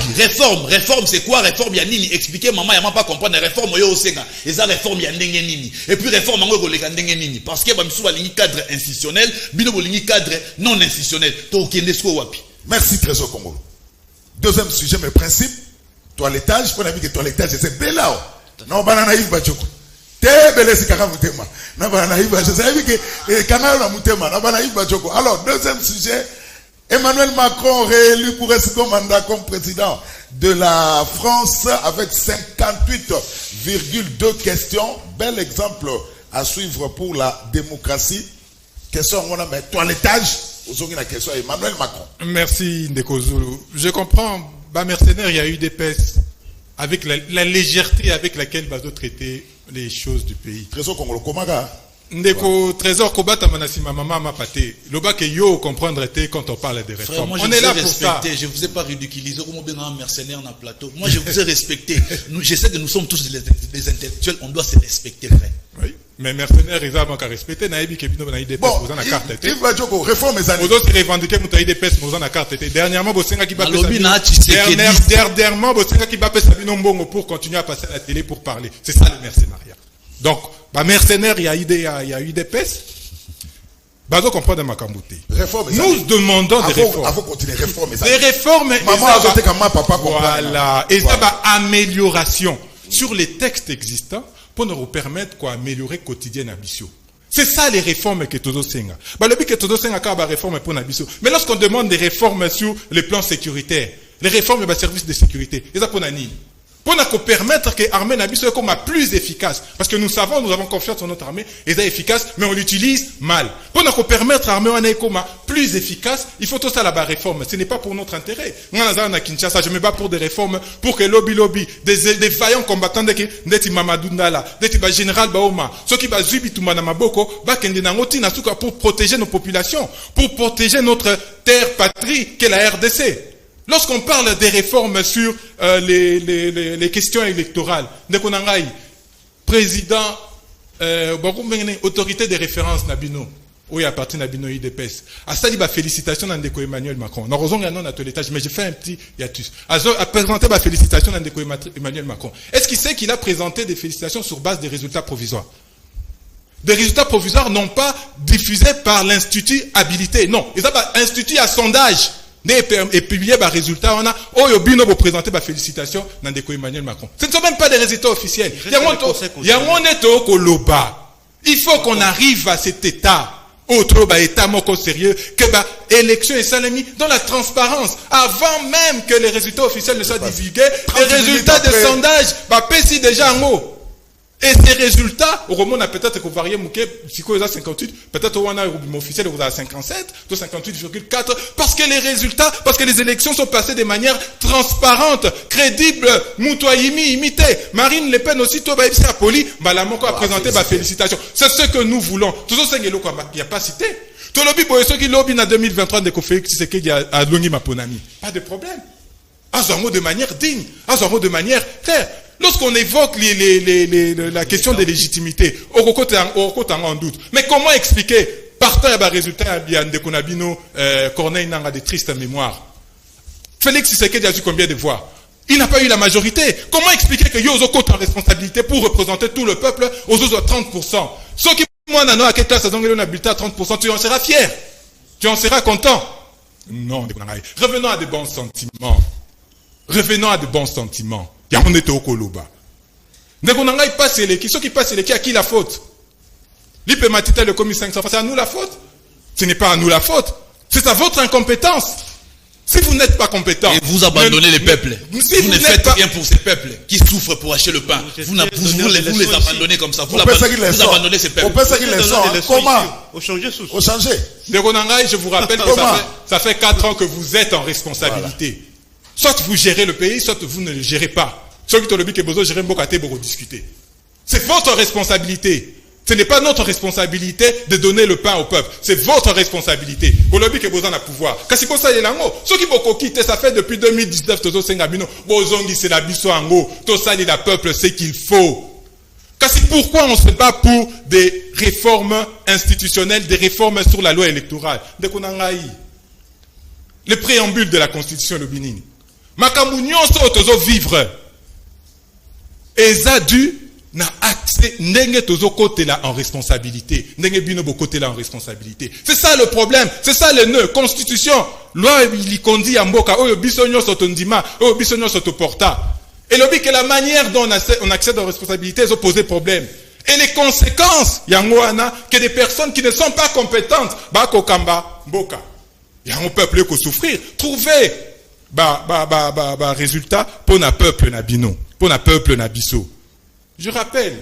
Réforme, c'est quoi? Réforme, il y a Nini. Expliquez, maman, il n'y a pas compris. Réforme, il y a aussi. Et ça, réforme, il y a Nini. Et puis, réforme, il y a Nini. Parce que, il y a un cadre institutionnel, il y a un cadre non institutionnel. Merci, Trésor Congo. Deuxième sujet, mes principes. Toilettage, pour que toilettage, c'est belao. Non, banana Yves Bachoko. Te belé si kaka mutema. Non, banana Yves Bachoko. C'est que kanal la mutema. Non, banana Yves Bachoko. Alors, deuxième sujet. Emmanuel Macron réélu pour un second mandat comme président de la France avec 58,2 questions. Bel exemple à suivre pour la démocratie. Question, on a mais toilettage. Aujourd'hui, la question est Emmanuel Macron. Merci, Ndeko Zulu. Je comprends. Mercenaires, il y a eu des pèses avec la légèreté avec laquelle Bazo traitait les choses du pays. Trésor Congolo Komaga. Ndeko Trésor Kobata Manasima Mama Mapate. Loba que yo comprendre quand on parle des réformes. Moi, on est là pour ça. Je vous ai pas ridiculisé comme un mercenaire dans le plateau. Moi, je vous ai respecté. Je sais que nous sommes tous des intellectuels. On doit se respecter, vrai. Oui. Mais mercenaires, ils ont qu'à respecter. Naïbi Kebino, on a eu des pèses, vous en a carte. Yves Bachoko, réforme mes années. Vous autres revendiquez, vous avez des pèses, vous en a carte. Dernièrement, vous savez qui va Dernièrement, vous savez qui va passer Sabino pour continuer à passer à la télé pour parler. C'est ça le mercenariat. Donc, mercenaires, il y a eu des pèses. Bazo comprend de Makambouté. Nous demandons des réformes. Avant de continuer, réformes. Des réformes. Maman a voté comme ma papa. Voilà. Et ça va amélioration sur les textes existants pour nous permettre d'améliorer quotidien Nabissio. C'est ça les réformes que Todo Senga. Le but que Todo Senga a réforme pour Nabissio. Mais lorsqu'on demande des réformes sur le plan sécuritaire, les réformes des services de sécurité, c'est ça pour Nani. Pour nous permettre que l'armée Nabissio soit plus efficace. Parce que nous avons confiance en notre armée, elle est efficace, mais on l'utilise mal. Pour nous permettre à l'armée plus plus efficace, il faut tout ça la réforme. Ce n'est pas pour notre intérêt. Moi, à Kinshasa, je me bats pour des réformes, pour que lobby, des vaillants combattants, des Mamadou Ndala, des général Baoma, ceux qui va zubi tout manamaboko, pour protéger nos populations, pour protéger notre terre patrie, qu'est la RDC. Lorsqu'on parle des réformes sur les questions électorales, président, autorité de référence Nabino, oui, à partir de Nabino IDPS. À ça, il va félicitations d'Andeko Emmanuel Macron. Nous avons un à tout l'étage, mais j'ai fait un petit hiatus. À présenter ma félicitation d'Andeko Emmanuel Macron. Est-ce qu'il sait qu'il a présenté des félicitations sur base des résultats provisoires? Des résultats provisoires non pas diffusés par l'Institut habilité. Non, ils ont un institut à sondage. Et publié par résultat, on a Oyobino pour présenter ma félicitation d'Andeko Emmanuel Macron. Ce ne sont même pas des résultats officiels. Il faut qu'on arrive à cet état. Autre état moko sérieux que élection et salami dans la transparence avant même que les résultats officiels ne soient divulgués. Les résultats de sondage pèsent déjà en haut. Et ces résultats, au moment on a peut-être que varier si on a 58, peut-être on a un officiel on a 57, 58,4 parce que les résultats, parce que les élections sont passées de manière transparente, crédible, Moutouaïmi imité. Marine Le Pen aussi, toi, a poli, Balamoko a présenté ma félicitation. C'est ce que nous voulons. Toujours ce qu'il n'y a pas cité. Tout le lobby, ceux qui lobby en 2023 de Félix Tshisekedi à Longi Maponami. Pas de problème. Azamo de manière digne, Azamo de manière claire. Lorsqu'on évoque la question de légitimité, on en doute. Mais comment expliquer, partant à résultat, il y a des Konabino, Corneille n'a de tristes mémoires. Félix Tshisekedi a eu combien de voix? Il n'a pas eu la majorité. Comment expliquer que Yozo Kote en responsabilité pour représenter tout le peuple aux autres à 30%? Ceux qui, moi, n'en ont à quelle classe à 30%, tu en seras fier. Tu en seras content. Non, revenons à de bons sentiments. Revenons à de bons sentiments. Il y a un état au Koloba. Ndekonangai passe les qui, ceux qui passent les qui, à qui la faute? L'IP Matita, le commis 500, c'est à nous la faute? Ce n'est pas à nous la faute. C'est à votre incompétence. Si vous n'êtes pas compétent. Et vous abandonnez les peuples. Si vous ne faites pas rien pour ces peuples qui souffrent pour acheter le pain. Vous les abandonnez comme ça. Vous abandonnez ces peuples. On peut ça qu'il les sort. Comment? Au changer sous. Au changer. Ndekonangai, je vous rappelle que ça fait 4 ans que vous êtes en responsabilité. Voilà. Soit vous gérez le pays, soit vous ne le gérez pas. Ceux qui ont le but que vous gérez Mbokate pour discuter. C'est votre responsabilité. Ce n'est pas notre responsabilité de donner le pain au peuple. C'est votre responsabilité. Vous le but que vous en avez pouvoir. Kasi ko ça yelango. Ceux qui vont quitter, ça fait depuis 2019 tozo sengabino. Bozongi c'est la biso ango. Tout ça dit la peuple c'est qu'il faut. Kasi pourquoi on se bat pour des réformes institutionnelles, des réformes sur la loi électorale? De konangai. Le préambule de la Constitution le Bénin. Makamounion sont vivre. Et ça dû n'a accès n'enge tozo côté là en responsabilité. N'enge bino bo côté là en responsabilité. C'est ça le problème. C'est ça le nœud. Constitution. Loi il condi à mboka. Oyo bisonyo sotondima. Oyo bisonyo sotoporta. Et le but que la manière dont on accède aux responsabilités est posé problème. Et les conséquences, yangoana, que des personnes qui ne sont pas compétentes, bako kamba mboka. Il y a un peuple qui souffrir. Trouver résultat pour un peuple nabino, pour un peuple nabiso. Je rappelle,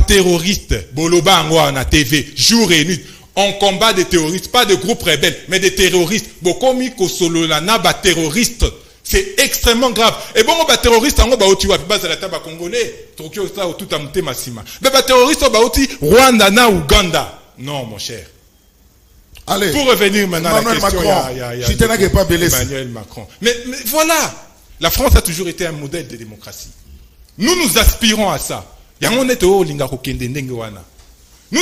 terroristes, boloba angwa na TV, jour et nuit, on combat des terroristes, pas de groupes rebelles, mais des terroristes. Bokomi kosololana terroristes, c'est extrêmement grave. Et bon, terroristes angwa otiwa base la taba congolais, Tokyo ça tout amte masima. Mais terroristes oti Rwanda na Uganda. Non mon cher. Allez, pour revenir maintenant à la question, Emmanuel Macron. Mais voilà, la France a toujours été un modèle de démocratie. Nous aspirons à ça. Nous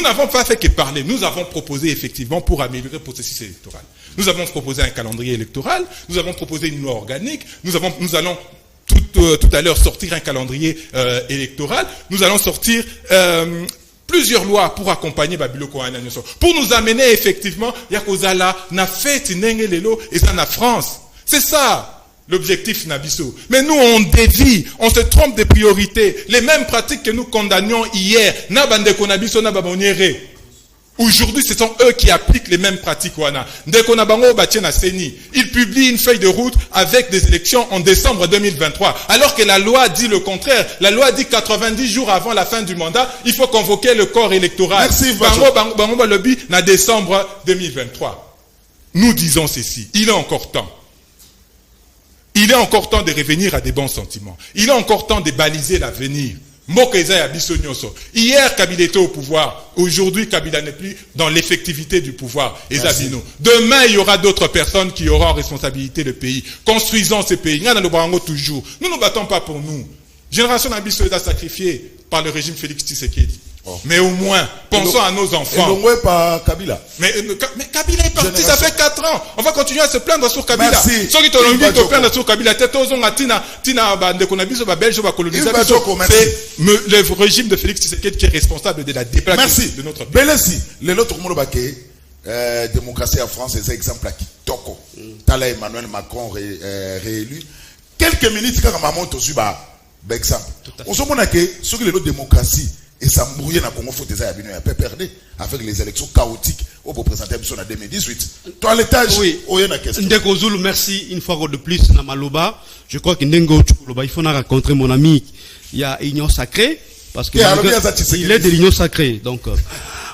n'avons pas fait que parler. Nous avons proposé effectivement pour améliorer le processus électoral. Nous avons proposé un calendrier électoral. Nous avons proposé une loi organique. Nous allons tout à l'heure sortir un calendrier électoral. Nous allons sortir plusieurs lois pour accompagner Babiloko Ananyoso. Pour nous amener effectivement, Yakozala na fait nenge lelo et ça na France. C'est ça l'objectif Nabiso. Mais nous on dévie, on se trompe des priorités. Les mêmes pratiques que nous condamnions hier, na bande konabiso na baboniere. Aujourd'hui, ce sont eux qui appliquent les mêmes pratiques. Dès qu'on a bango bâti na CENI, ils publient une feuille de route avec des élections en décembre 2023. Alors que la loi dit le contraire. La loi dit 90 jours avant la fin du mandat, il faut convoquer le corps électoral. Merci, bango lobby na décembre 2023. Nous disons ceci. Il est encore temps. Il est encore temps de revenir à des bons sentiments. Il est encore temps de baliser l'avenir. Hier, Kabila était au pouvoir. Aujourd'hui, Kabila n'est plus dans l'effectivité du pouvoir. Demain, il y aura d'autres personnes qui auront en responsabilité le pays. Construisons ce pays. Toujours. Nous ne nous battons pas pour nous. Génération d'Abisso est sacrifiée par le régime Félix Tshisekedi. Oh. Mais au moins, pensons à nos enfants. Et pas Kabila. Mais Kabila est parti, ça fait 4 ans. On va continuer à se plaindre sur Kabila. Merci. Ceux qui te l'ont dit de plaindre sur Kabila, c'est le régime de Félix Tshisekedi qui est responsable de la déplacation de notre pays. Belesi, l'autre monde démocratie en France, c'est exemple à Kitoko. Tala Emmanuel Macron réélu. Quelques minutes quand maman te suit exemple. On se demande que ceux qui les démocratie et ça mouillé dans le Congo, faut déjà y perdu avec les élections chaotiques au représenter en 2018. Toi, l'étage, oui. Ndeko Zulu, merci une fois de plus, Namaloba. Je crois que Ndengo Tchouloba, il faut rencontrer mon ami. Il y a Union Sacrée, parce que il est de l'Union Sacrée. Donc,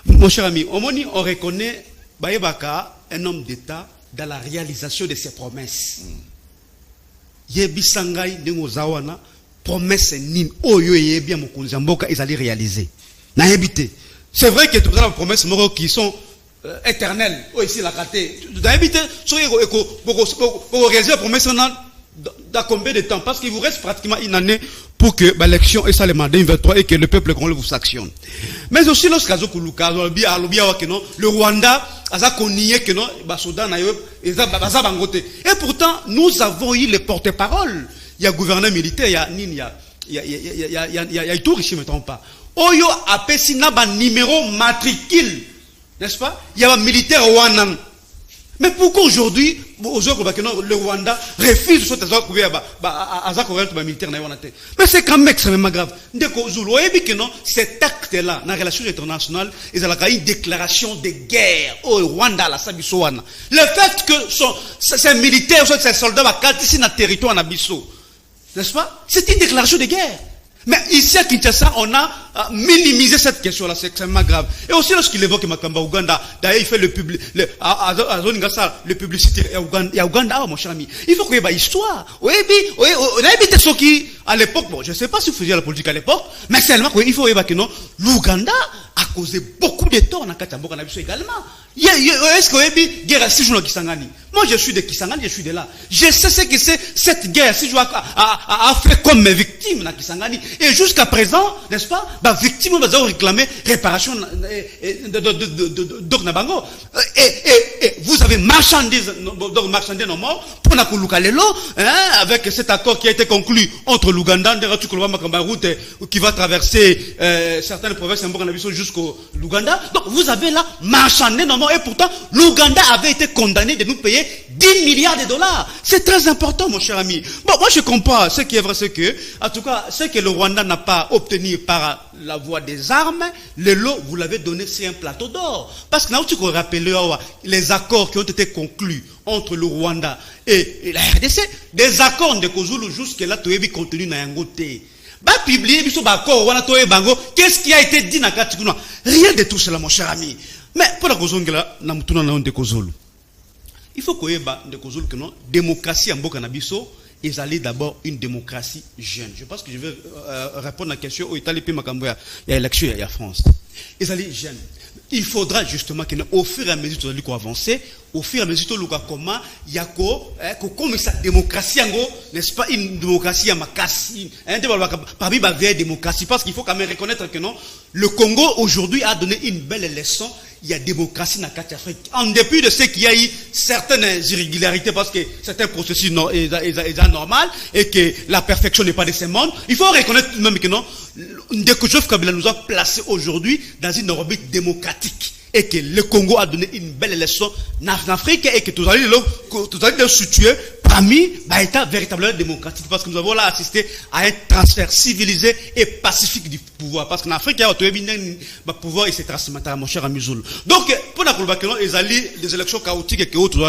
mon cher ami, on reconnaît Bayebaka, un homme d'État, dans la réalisation de ses promesses. Yebisangai Ndengo Zawana. Promesse nim oyo yebia mokonzi mboka ils allaient réaliser na habité. C'est vrai que toutes les promesses qui sont éternelles oh ici la raté na habité so pour réaliser la promesse dans combien de temps parce qu'il vous reste pratiquement une année pour que l'élection et ça le mandat 23 et que le peuple congolais vous sanctionne. Mais aussi lorsqu'azo kuluka le Rwanda aza konié que non ba Soudan na yo eza bangote et pourtant nous avons eu les porte-parole. Il y a gouverneur militaire, il y a Nini, il y a tout riche, je ne me trompe pas. Oyo a pesina ba numéro matricule, n'est-ce pas? Il y a un militaire Rwandan. Mais pourquoi aujourd'hui, le Rwanda refuse ce militaire? Mais c'est quand même extrêmement grave. Cet acte-là, dans la relation internationale, il y a une déclaration de guerre au Rwanda, la Sabisoana. Le fait que ces militaires, ces soldats, ici dans le territoire, n'est-ce pas? C'est une déclaration de guerre. Mais ici à Kinshasa, on a minimisé cette question-là, c'est extrêmement grave. Et aussi lorsqu'il évoque Makamba Ouganda, d'ailleurs il fait le publicité Ouganda, mon cher ami. Il faut qu'il y ait une histoire. On a évité ce qui, à l'époque, bon, je ne sais pas si vous faisiez la politique à l'époque, mais seulement il faut que non, l'Ouganda a causé beaucoup de tort dans Katamboka également. Est-ce qu'il y a une guerre à 6 jours de Kisangani? Moi je suis de Kisangani, je suis de là. Je sais ce que c'est cette guerre, si je vois à fait comme mes victimes dans Kisangani. Et jusqu'à présent, n'est-ce pas, victimes ont réclamé réparation d'Ornabango. Et vous avez marchandé nos morts pour la Kouloukalelo, avec cet accord qui a été conclu entre l'Ouganda, qui va traverser certaines provinces jusqu'au l'Ouganda. Donc vous avez là marchandé nos morts et pourtant l'Ouganda avait été condamné de nous payer 10 milliards de dollars. C'est très important, mon cher ami. Bon, moi je comprends. Ce qui est vrai, c'est que, en tout cas, ce que le Rwanda n'a pas obtenu par la voie des armes, le lot, vous l'avez donné, c'est un plateau d'or. Parce que là, tu peux rappeler les accords qui ont été conclus entre le Rwanda et la RDC, des accords de Kozulu jusque-là, tu as vu contenu dans un côté. Qu'est-ce qui a été dit dans Katikuna? Rien de tout cela, mon cher ami. Mais pour la Kozongela, il faut qu'on ait que non, démocratie en Bokanabiso, ils allaient d'abord une démocratie jeune. Je pense que je vais répondre à la question où Italie puis Makamboya, il y a élection, il y a France. Ils allaient jeunes. Il faudra justement qu'au fur et à mesure qu'on avance, au fur et à mesure que comment il y a comme sa démocratie en gros, n'est-ce pas une démocratie à Makassi, parmi la vieille démocratie, parce qu'il faut quand même reconnaître que non, le Congo aujourd'hui a donné une belle leçon. Il y a démocratie dans la carte Afrique. En dépit de ce qu'il y a eu certaines irrégularités parce que certains processus sont anormal et que la perfection n'est pas de ce monde, il faut reconnaître même que non, Ndeko Kabila nous a placés aujourd'hui dans une orbite démocratique et que le Congo a donné une belle leçon en Afrique et que tout allez le situer parmi l'État véritablement démocratique, parce que nous avons là assisté à un transfert civilisé et pacifique du pouvoir. Parce qu'en Afrique, il y a un pouvoir et c'est transmis à mon cher Amizul. Donc, pour la Kolbakeno, les alliés des élections chaotiques et que autres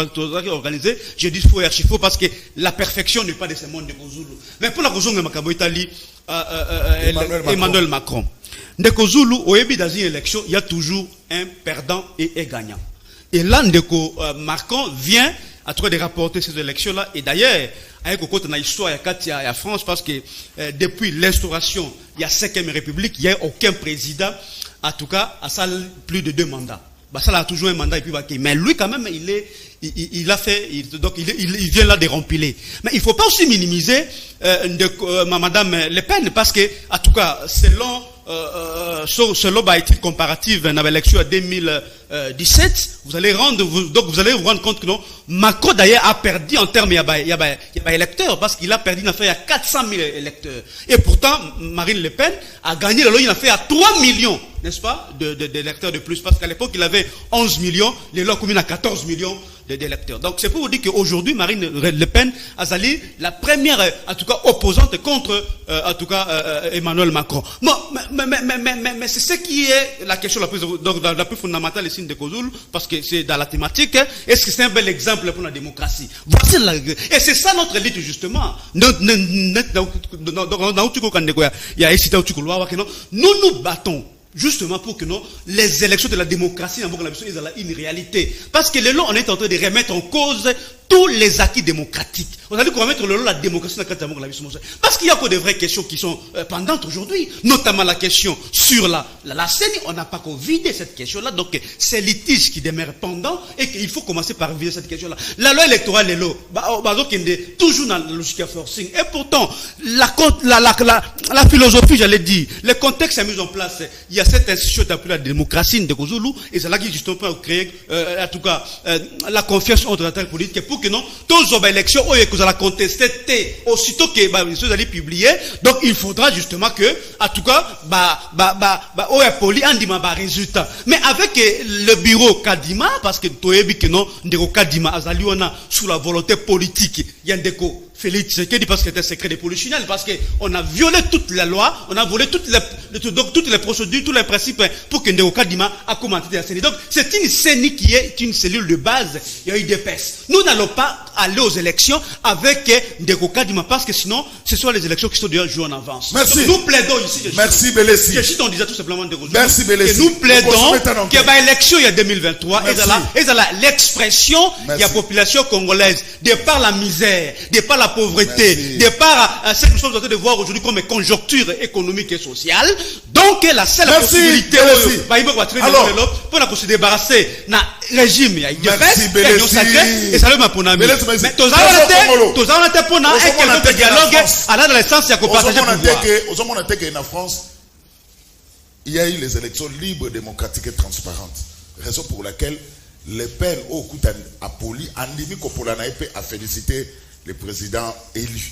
organisées, je dis faux et archi-faux parce que la perfection n'est pas de ce monde de Kozulu. Mais pour la Kozulu, Emmanuel Macron. Ndeko Zulu, au début dans une élection, il y a toujours un perdant et un gagnant. Et là, Ndeko Macron vient à trouver de rapporter ces élections-là. Et d'ailleurs, avec le côté de l'histoire, il y a France, parce que depuis l'instauration, il y a 5e République, il n'y a aucun président, en tout cas, à ça plus de 2 mandats. Bah, ça a toujours un mandat et puis bah, mais lui quand même il a fait donc il vient là de rempiler. Mais il faut pas aussi minimiser madame Le Pen parce que en tout cas selon l'étude comparative dans l'élection à 2017, vous allez vous rendre compte que non, Macron d'ailleurs a perdu en termes il y a électeurs parce qu'il a perdu une affaire à 400 000 électeurs. Et pourtant Marine Le Pen a gagné une affaire à 3 millions, n'est-ce pas, d'électeurs de plus parce qu'à l'époque il avait 11 millions, les lois communes à 14 millions d'électeurs. Donc c'est pour vous dire qu'aujourd'hui Marine Le Pen a sali la première en tout cas opposante contre en tout cas Emmanuel Macron. Bon, mais c'est ce qui est la question la plus fondamentale ici de Kozul parce que c'est dans la thématique. Est-ce que c'est un bel exemple pour la démocratie? Voici et c'est ça notre élite justement. Nous nous battons justement pour que non, les élections de la démocratie dans une réalité. Parce que le long, on est en train de remettre en cause tous les acquis démocratiques. On a dit qu'on va mettre le long la démocratie dans la vie. Parce qu'il y a encore de vraies questions qui sont pendantes aujourd'hui, notamment la question sur la CENI. On n'a pas encore vidé cette question-là. Donc, c'est litige qui demeure pendant et qu'il faut commencer par vider cette question-là. La loi électorale est là. Toujours dans la logique de forcing. Et pourtant, la philosophie, j'allais dire, le contexte est mis en place. Il y a cette institution appelée la démocratie de Kozulu et c'est là qui justement peut créer en tout cas la confiance entre les acteurs politiques pour que non tous les élections où vous allez contester aussitôt que vous allez publier. Donc il faudra justement que en tout cas poli andima résultat. Mais avec le bureau Kadima parce que toyebi que non ndeko Kadima azali ona sous la volonté politique yandeko Félix Tshisekedi parce que c'était un secret de polichinelle parce que on a violé toute la loi, on a volé toutes les procédures, tous les principes pour que Ndeko Kadima a commenté la CENI. Donc c'est une CENI qui est une cellule de base, il y a eu des PES. Nous n'allons pas aller aux élections avec Ndeko Kadima parce que sinon ce sont les élections qui sont déjà jouées en avance. Merci. Donc, nous plaidons ici. Merci Belessi. On disait tout simplement Ndeko. Merci Belessi. Et nous plaidons que l'élection il y a 2023 et l'expression de la population congolaise de par la misère, de par la pauvreté, de par ce que nous sommes en train de voir aujourd'hui comme conjoncture économique et sociale. Donc la seule possibilité pour se débarrasser d'un régime il y a et ça le m'a pour nami. Mais tous en été pour un dialogue à l'adolescence et à partager pouvoir. En France, il y a eu les élections libres, démocratiques et transparentes. Raison pour laquelle Le Pen au coup à poli andimi kopolana a félicité le président élu.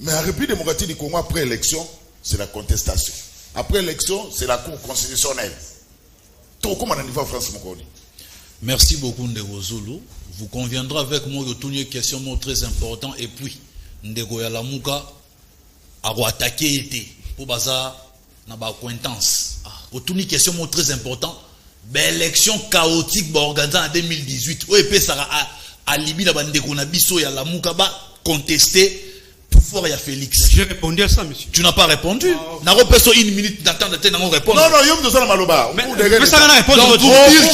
Mais en République démocratique du Congo, après élection, c'est la contestation. Après élection, c'est la Cour constitutionnelle. Tout comme on a niveau en France, Mokoni. Merci beaucoup, Ndeko Zulu. Vous conviendrez avec moi de toutes les questions très importantes. Et puis, Ndeko Yalamuka a attaqué été pour baza na ba acquaintance. Pour toutes les questions très importantes, l'élection chaotique organisée en 2018. Oui, puis ça a Libye la bande de Nabiso et Yalamuka contesté pouvoir ya Félix. J'ai répondu à ça, monsieur. Tu n'as pas répondu. N'a pas besoin une minute d'attendre de répondre. Non, non, yom de ça maloba. Mais ça n'a répondu. Donc pour dire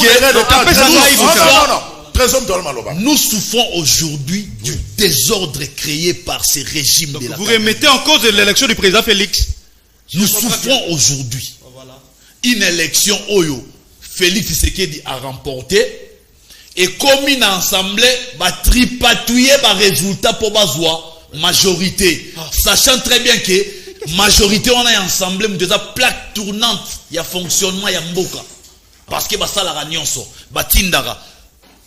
que nous souffrons aujourd'hui du désordre créé par ces régimes de la. Vous remettez en cause l'élection du président Félix. Nous souffrons aujourd'hui. Une élection Oyo Félix Tshisekedi a remporté. Et comme une assemblée va tripatouiller par résultat pour bazoua majorité, sachant très bien que majorité on a assemblée déjà plaque tournante, il y a fonctionnement, il y a mboka parce que basalara nyonso batindara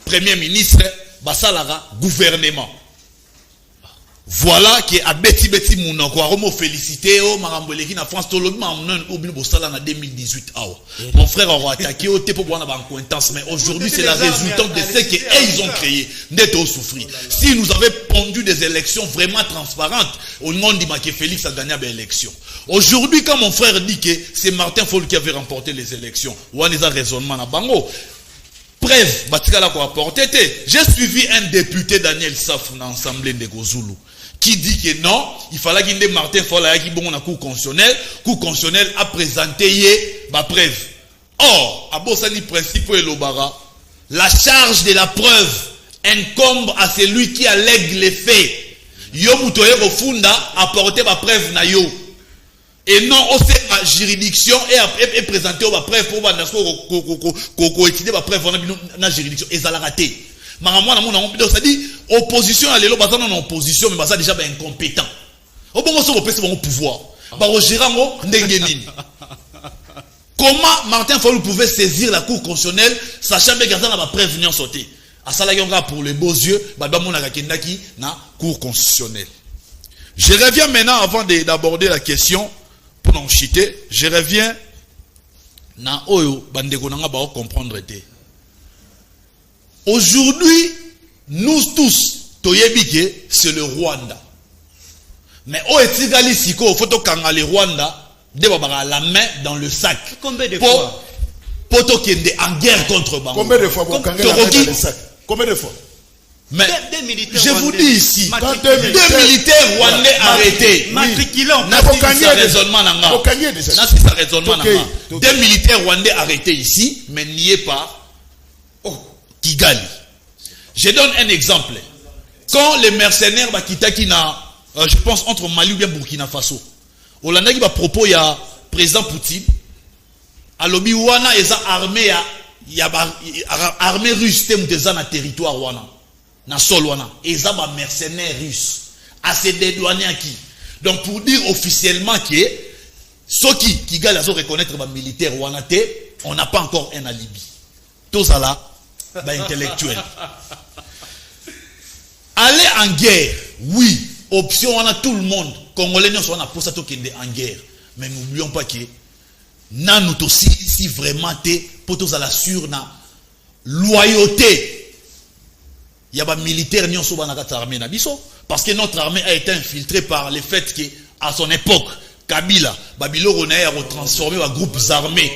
premier ministre basalara gouvernement. Voilà qui a beti mounoko aromo félicité o maramboleki na France tolobi mamnon obino bosala na 2018 awa. Mon frère aura attaqué au te pour voir na acquaintance, mais aujourd'hui c'est la résultante de ce qu'ils ont créé. Neto souffrir. Si nous avions pondu des élections vraiment transparentes, au nom de Maké Félix a gagné l'élection. Aujourd'hui, quand mon frère dit que c'est Martin Fayulu qui avait remporté les élections, ou on a raisonnement na bango. Preuve, Batikala ko apporté. J'ai suivi un député Daniel Saf dans l'Assemblée de Gozulu qui dit que non, il fallait qu'il y ait Martin Fayulu qui bon na cour constitutionnelle. Cour constitutionnelle a présenté ma preuve. Or, à Bossani principe et l'Obara, la charge de la preuve incombe à celui qui allègue les faits. Yo mutoye refunda apporter ma preuve na yo. Et non, aussi ma juridiction et présenter ma preuve pour étudier ma preuve dans la juridiction. Et ça l'a raté. Ça dit, opposition à l'élo, bah en opposition, mais bah ça déjà incompétent. Au bon moment où on peut au pouvoir, bah au gérant, comment Martin Fayulu pouvait saisir la cour constitutionnelle, sachant que gardant la preuve venir sauter. À ça là, pour les beaux yeux, bah mon agakendaki na cour constitutionnelle. Je reviens maintenant avant d'aborder la question pour n'en chiter. Je reviens na oyo bandeko nanga ba comprendre té. Aujourd'hui, nous tous, Toyebike, c'est le Rwanda. Mais au Etigali Siko, photo kanga le Rwanda, débabara la main dans le sac. Combien de fois? Poto qui est en guerre contre Bango. Combien de fois vous kanga la main dans le sac? Combien de fois? Mais je vous dis ici, deux militaires rwandais arrêtés. Matriculés en deux militaires rwandais arrêtés ici, mais niés par Kigali. Je donne un exemple. Quand les mercenaires qui je pense entre Mali ou bien Burkina Faso, Hollanda qui va propos il y a président Poutine, à l'obi wana ils ont armé armée russe dans le territoire wana. Na solwana ils ont des mercenaires russes à se dédouaner à qui. Donc pour dire officiellement que ceux qui Kigali a reconnaître les militaires wana on n'a pas encore un alibi. Tout ça là intellectuel. Aller en guerre, oui, option on a tout le monde. Congolais nous on a pour ça tout en guerre. Mais n'oublions pas que nous aussi si vraiment pour tous à la sur na loyauté. Il y a des militaires qui sont dans l'armée parce que notre armée a été infiltrée par le fait qu'à son époque, Kabila, Babylone a retransformé en groupes armés,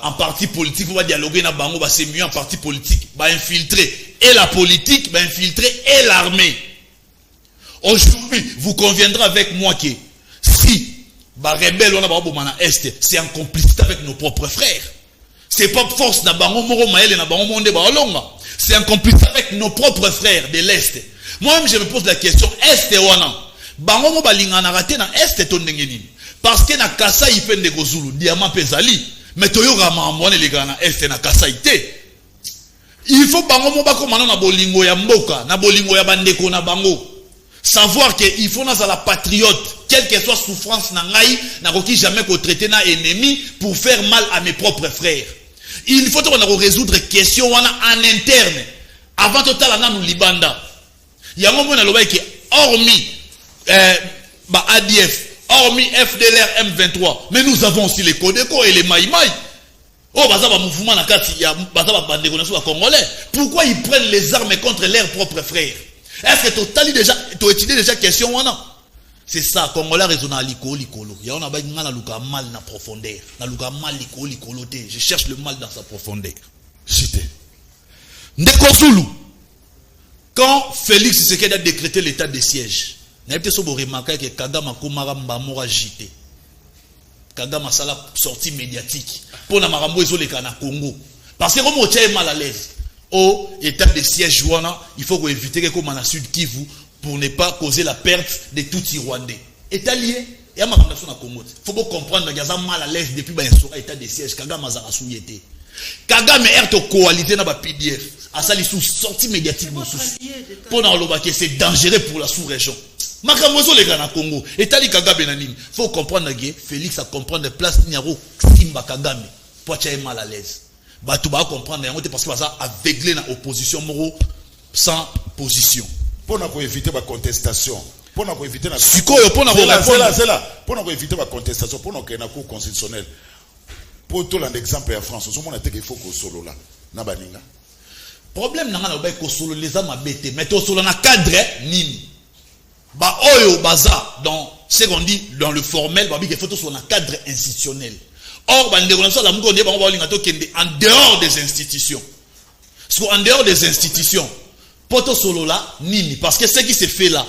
en parti politique, on va dialoguer dans Bango, c'est mieux en parti politique, infiltrer et la politique, infiltrer et l'armée. Aujourd'hui, vous conviendrez avec moi que si rebelle on a est, c'est en complicité avec nos propres frères. C'est pas force na Bango Moro Maël na Bango Monde Baolonga. C'est en complicité avec nos propres frères de l'Est. Moi-même, je me pose la question, Est et Wana. Bango mo balinga na raté na Est et Tondengeni. Parce que na Kasa il fait des Gozulu, Diamant Pezali. Mais Toyo Rama Amwane les gars na Est et na Kasa ité. Il faut Bango mo bako manon na bolingo ya mboka, na bolingo ya bandeko na Bango. Savoir que il faut na la patriote, quelle que soit souffrance na ngai, na roki jamais qu'on traiter na ennemi pour faire mal à mes propres frères. Il faut qu'on résoudre question en interne avant total na nous libanda. Il y a un moment qui hormis ADF, hormis FDLR M23, mais nous avons aussi les Codeco et les Maïmaï. Oh bazaba mouvement na kati ya bazaba bandeko na congolais. Pourquoi ils prennent les armes contre leurs propres frères? Est-ce que total déjà tu étudié déjà question wana? C'est ça, Congolais raisonnant likolo. Il y a un mal na profondeur. Na luka mal likolo te. Je cherche le mal dans sa profondeur. Cité. Ndeko Zulu. Quand Félix Tshisekedi a décrété l'état de siège, n'a pas sobo remarqué que Kagame Komara Mbamora JT. Kagame sala sortie médiatique pour na marambo ezoleka na Congo. Parce que comme on est mal à l'aise au état de siège wana, il faut qu'on évite que comme en Sud Kivu pour ne pas causer la perte de tout Rwandais. État lié, et à ma fondation à Congo. Il faut comprendre qu'il y a mal à l'aise depuis l'état de siège. Kagame a souillé. Kagame est coalisé dans la PDF. À ça, il sous sortie médiatique. Pour que c'est dangereux pour la sous-région. Makamozo les gars na Congo. État li Kagame nanim. Il faut comprendre que Félix a comprendre la place Niaro Simba Kagame. Pour être mal à l'aise. Tu vas comprendre parce que ça a aveuglé dans l'opposition moro sans position. Pour éviter la contestation. pour éviter la sikoyo pour c'est là pour éviter la contestation pour qu'il y ait un cours constitutionnel pour tout l'exemple en France on a qu'il faut que solo là na baninga problème nanga na ba ko solo les âmes abété mais to solo na cadre nini ba oyo baza dans ce qu'on dit dans le formel ba bi que faut to solo na cadre institutionnel. Or ba ndeko na so la muko ne ba ba linga to kende en dehors des institutions. Parce qu'en dehors des institutions poto solo là nini parce que ce qui se fait là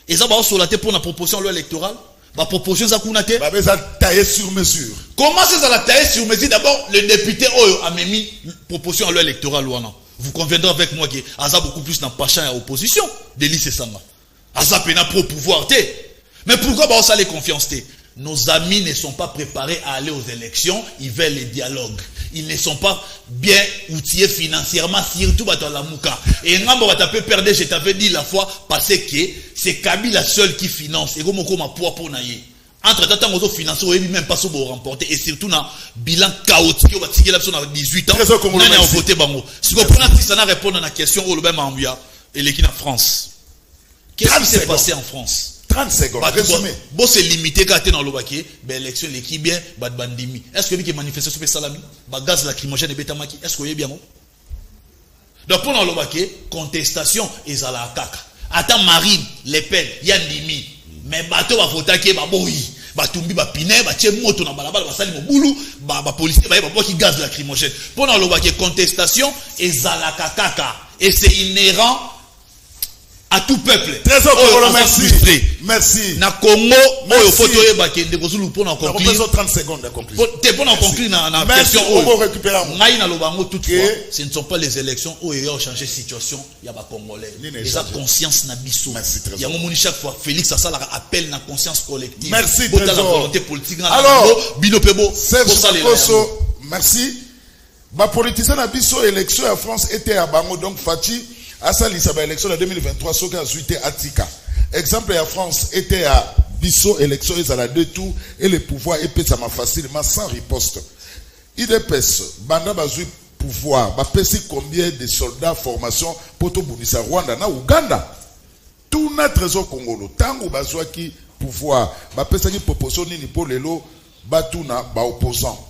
et ça va solo pour la proposition loi électorale ba proposition za kuna te ba beza tailler sur mesure. Comment c'est ça la tailler sur mesure? D'abord le député oyo a mis proposition loi électorale wana. Vous conviendrez avec moi que Aza beaucoup plus n'a pas changé à opposition de lycée Sanga. Aza pena pro pouvoir te. Mais pourquoi bah ça les confiance te? Nos amis ne sont pas préparés à aller aux élections, ils veulent les dialogues. Ils ne sont pas bien outillés financièrement, surtout à la Mouka. Et Ngambo va taper perdre, je t'avais dit la fois passée que c'est Kabila seul qui finance. Et comme ma poids pour naïe. Entre temps, on finance, on même pas pour remporter. Et surtout, dans bilan chaotique, on va tirer la personne à 18 ans. On a voté bango. Si vous prenez ça, on répond à la question, on le même en et l'équipe en France. Qu'est-ce qui s'est passé en France? 30 secondes. Bon, c'est limité quand tu es dans le baquet, l'élection, l'équipe bien, bad bandimi. Est-ce que vous avez manifesté sur le salami? Gaz lacrymogène et bétamaki. Est-ce que vous avez bien? Donc, pour dans le baquet, contestation et à la caca. Attends, Marine, Le Pen, Yandimi. Mais bateau va voter qui va boui. Batumbi ba piné, ba tché moto na balabala, ba sali mo boulou, ba policier ba qui gaz lacrymogène. Pour dans le baquet, contestation et à la caca. Et c'est inhérent à tout peuple. Trésor merci. Merci. Na Congo, oyo photo e bakende kozulu pour na conclure. 30 secondes de conclusion. Te pour na conclure na question. On va récupérer. Ngai na lobango toutefois, ce ne sont pas les élections où il y a changé situation, il y a ba congolais. Les a conscience na biso. Merci Trésor. Il y a mon chaque fois Félix ça la appelle na conscience collective. Merci Trésor. La volonté politique na bino pebo. Merci. Ba politicien na biso élection en France était à bango donc Fati Asa Lissaba élection de 2023, ce qui a suité Atika. Exemple, en France était à Bisso, élection, ils ont la deux tours, et le pouvoir est ça m'a facilement sans riposte. Il dépêche, Banda Bazui pouvoir, Bapesi combien de soldats formation, Poto Bunisa, Rwanda, na Uganda. Tout notre trésor congolo, Tango Bazua qui pouvoir, Bapesa qui proposition ni pour les lots, Batuna, ba opposant.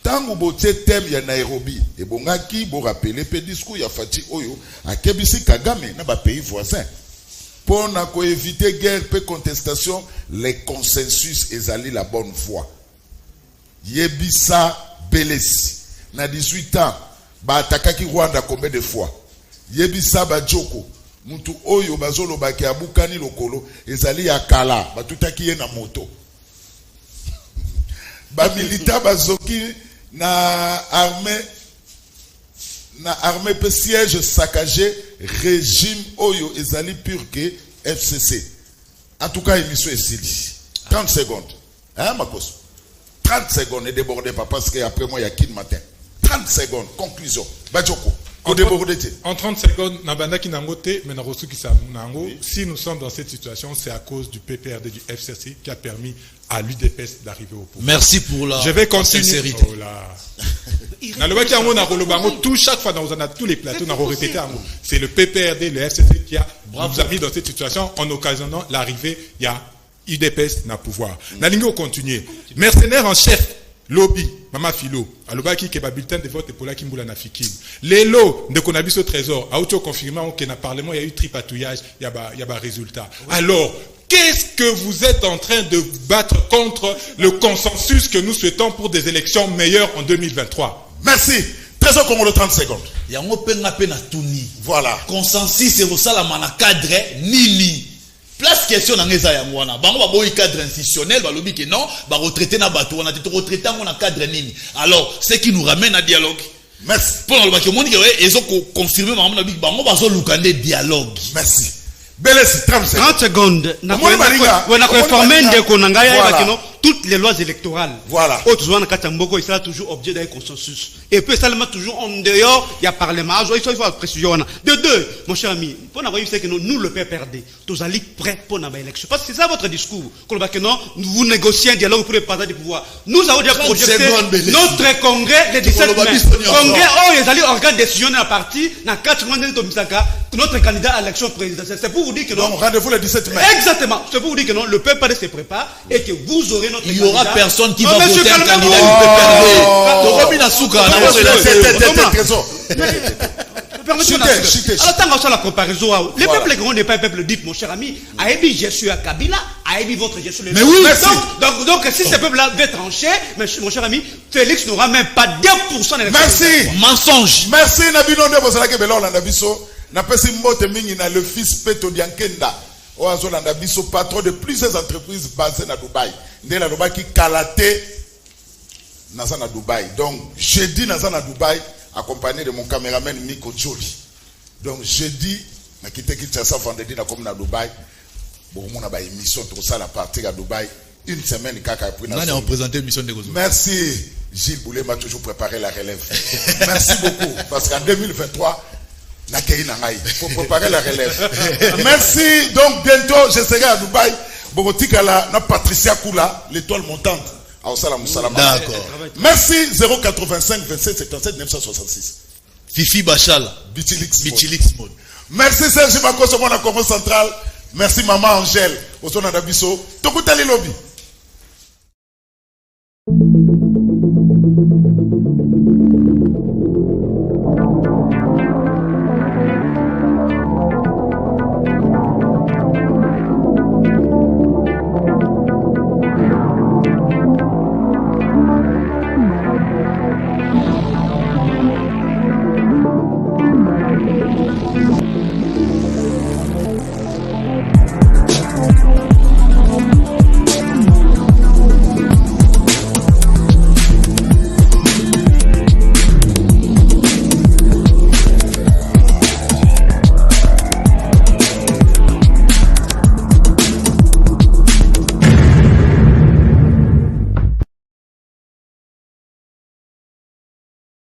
Tango botie thème ya Nairobi et bongaki bo rappeler pe discours ya Fati Oyo a Kebisi Kagame na ba pays voisins pour na ko éviter guerre pe contestation les consensus ezali la bonne voie Yebisa Belesi na 18 ans ba atakaki Rwanda combien de fois Yebisa Bajoko mutu oyo bazolo baki abukani lokolo ezali ya kala batutaki ye na moto ba milita bazoki na armée pe siège saccagé régime oyo ezali pur que FCC. En tout cas émission est 30 secondes. Hein Makos? 30 secondes et débordé pas parce que après moi il y a qui le matin. 30 secondes conclusion. Bajoko. En 30 secondes, Nabanda qui n'a ngoté, mais Narosu qui s'est nango. Si nous sommes dans cette situation, c'est à cause du PPRD du FCC qui a permis à l'UDPS d'arriver au pouvoir. Merci pour la sincérité. Oh là. Tout chaque fois dans tous les plateaux, on a répété un mot. C'est le PPRD, le FCC qui nous a mis dans cette situation en occasionnant l'arrivée. Il y a UDPS n'a pouvoir. Nalingo continue. Mercenaires en chef. Lobby, Mama Philo, alobaki ke ba bulletin de vote pour la Kimbula na fikim. Les lots de Konabiso Trésor, a auto confirmé que dans le Parlement il y a eu tripatouillage, il y a ba résultat. Alors, qu'est-ce que vous êtes en train de battre contre le consensus que nous souhaitons pour des élections meilleures en 2023? Merci. Trésor Congo de 30 secondes. Il y a un peu na tuni. Voilà. Consensus c'est ça la mana cadre nini. Place question dans les ayamwana. Bango ba boy cadre institutionnel, ba lobi que non, ba retraité na bateau, on a été retraité on a cadre nini. Alors, ce qui nous ramène à dialogue. Merci. Pour le bateau, mon ils ont confirmé maman na bango ba zo lukande dialogue. Merci. Belesi 30 secondes. Na ko informer ndeko na ngai bakino toutes les lois électorales. Voilà. Autres zones Katamboko, il sera toujours objet d'un consensus. Et puis, seulement toujours en dehors, il y a parlement. Il faut précision. De deux, mon cher ami, pour n'avoir eu, c'est que nous, le PPRD, tous allés prêts pour l'élection. Parce que c'est ça votre discours. Que non, vous négociez un dialogue pour le partage du pouvoir. Nous avons déjà projeté notre congrès le 17 mai. Congrès, oh, ils allaient organe décision dans la partie, dans 4 mois de Misaka, notre candidat à l'élection présidentielle. C'est pour vous dire que non. Donc, rendez-vous le 17 mai. Exactement. C'est pour vous dire que non, le PPRD se prépare et que vous aurez notre il y aura candidat. personne qui Non, va monsieur voter un Kalmano. candidat du Chité. Alors, tant qu'on la comparaison, les peuples qui n'est pas un peuple dit, mon cher ami, Aébi, je suis à Kabila, Aébi, votre je suis le. Mais oui, merci. Donc, si ce peuple-là veut trancher, mon cher ami, Félix n'aura même pas 2% d'élection. Merci. Mensonge. Merci, Nabino de Bozalake Belon, Nabiso. Napesi Mbote Mingi na le fils Peto Diankenda. Oazo Nabiso, patron de plusieurs entreprises basées à Dubaï. Ndé na Dubaï qui kalaté Naza na Dubaï. Donc, jeudi Naza na Dubaï, accompagné de mon caméraman Nico Jolie. Donc, jeudi, na quitté Kinshasa vendredi na comme na Dubaï. Bon, on a ba émission tout ça la partie à Dubaï. Une semaine kaka après na. On a présenté l'émission de Gozo. Merci. Gilles Boulet m'a toujours préparé la relève. Merci beaucoup. Parce qu'en 2023, il faut préparer la relève. Merci. Donc, bientôt, je serai à Dubaï. Bobotika la, na Patricia Koula, l'étoile montante. D'accord. Merci. 085 27 77 966. Fifi Bachal. Bichilix Mode. Merci Serge Makos, mon Congo central. Merci Maman Angèle. Au son d'Abisso. Tokutali Lobby.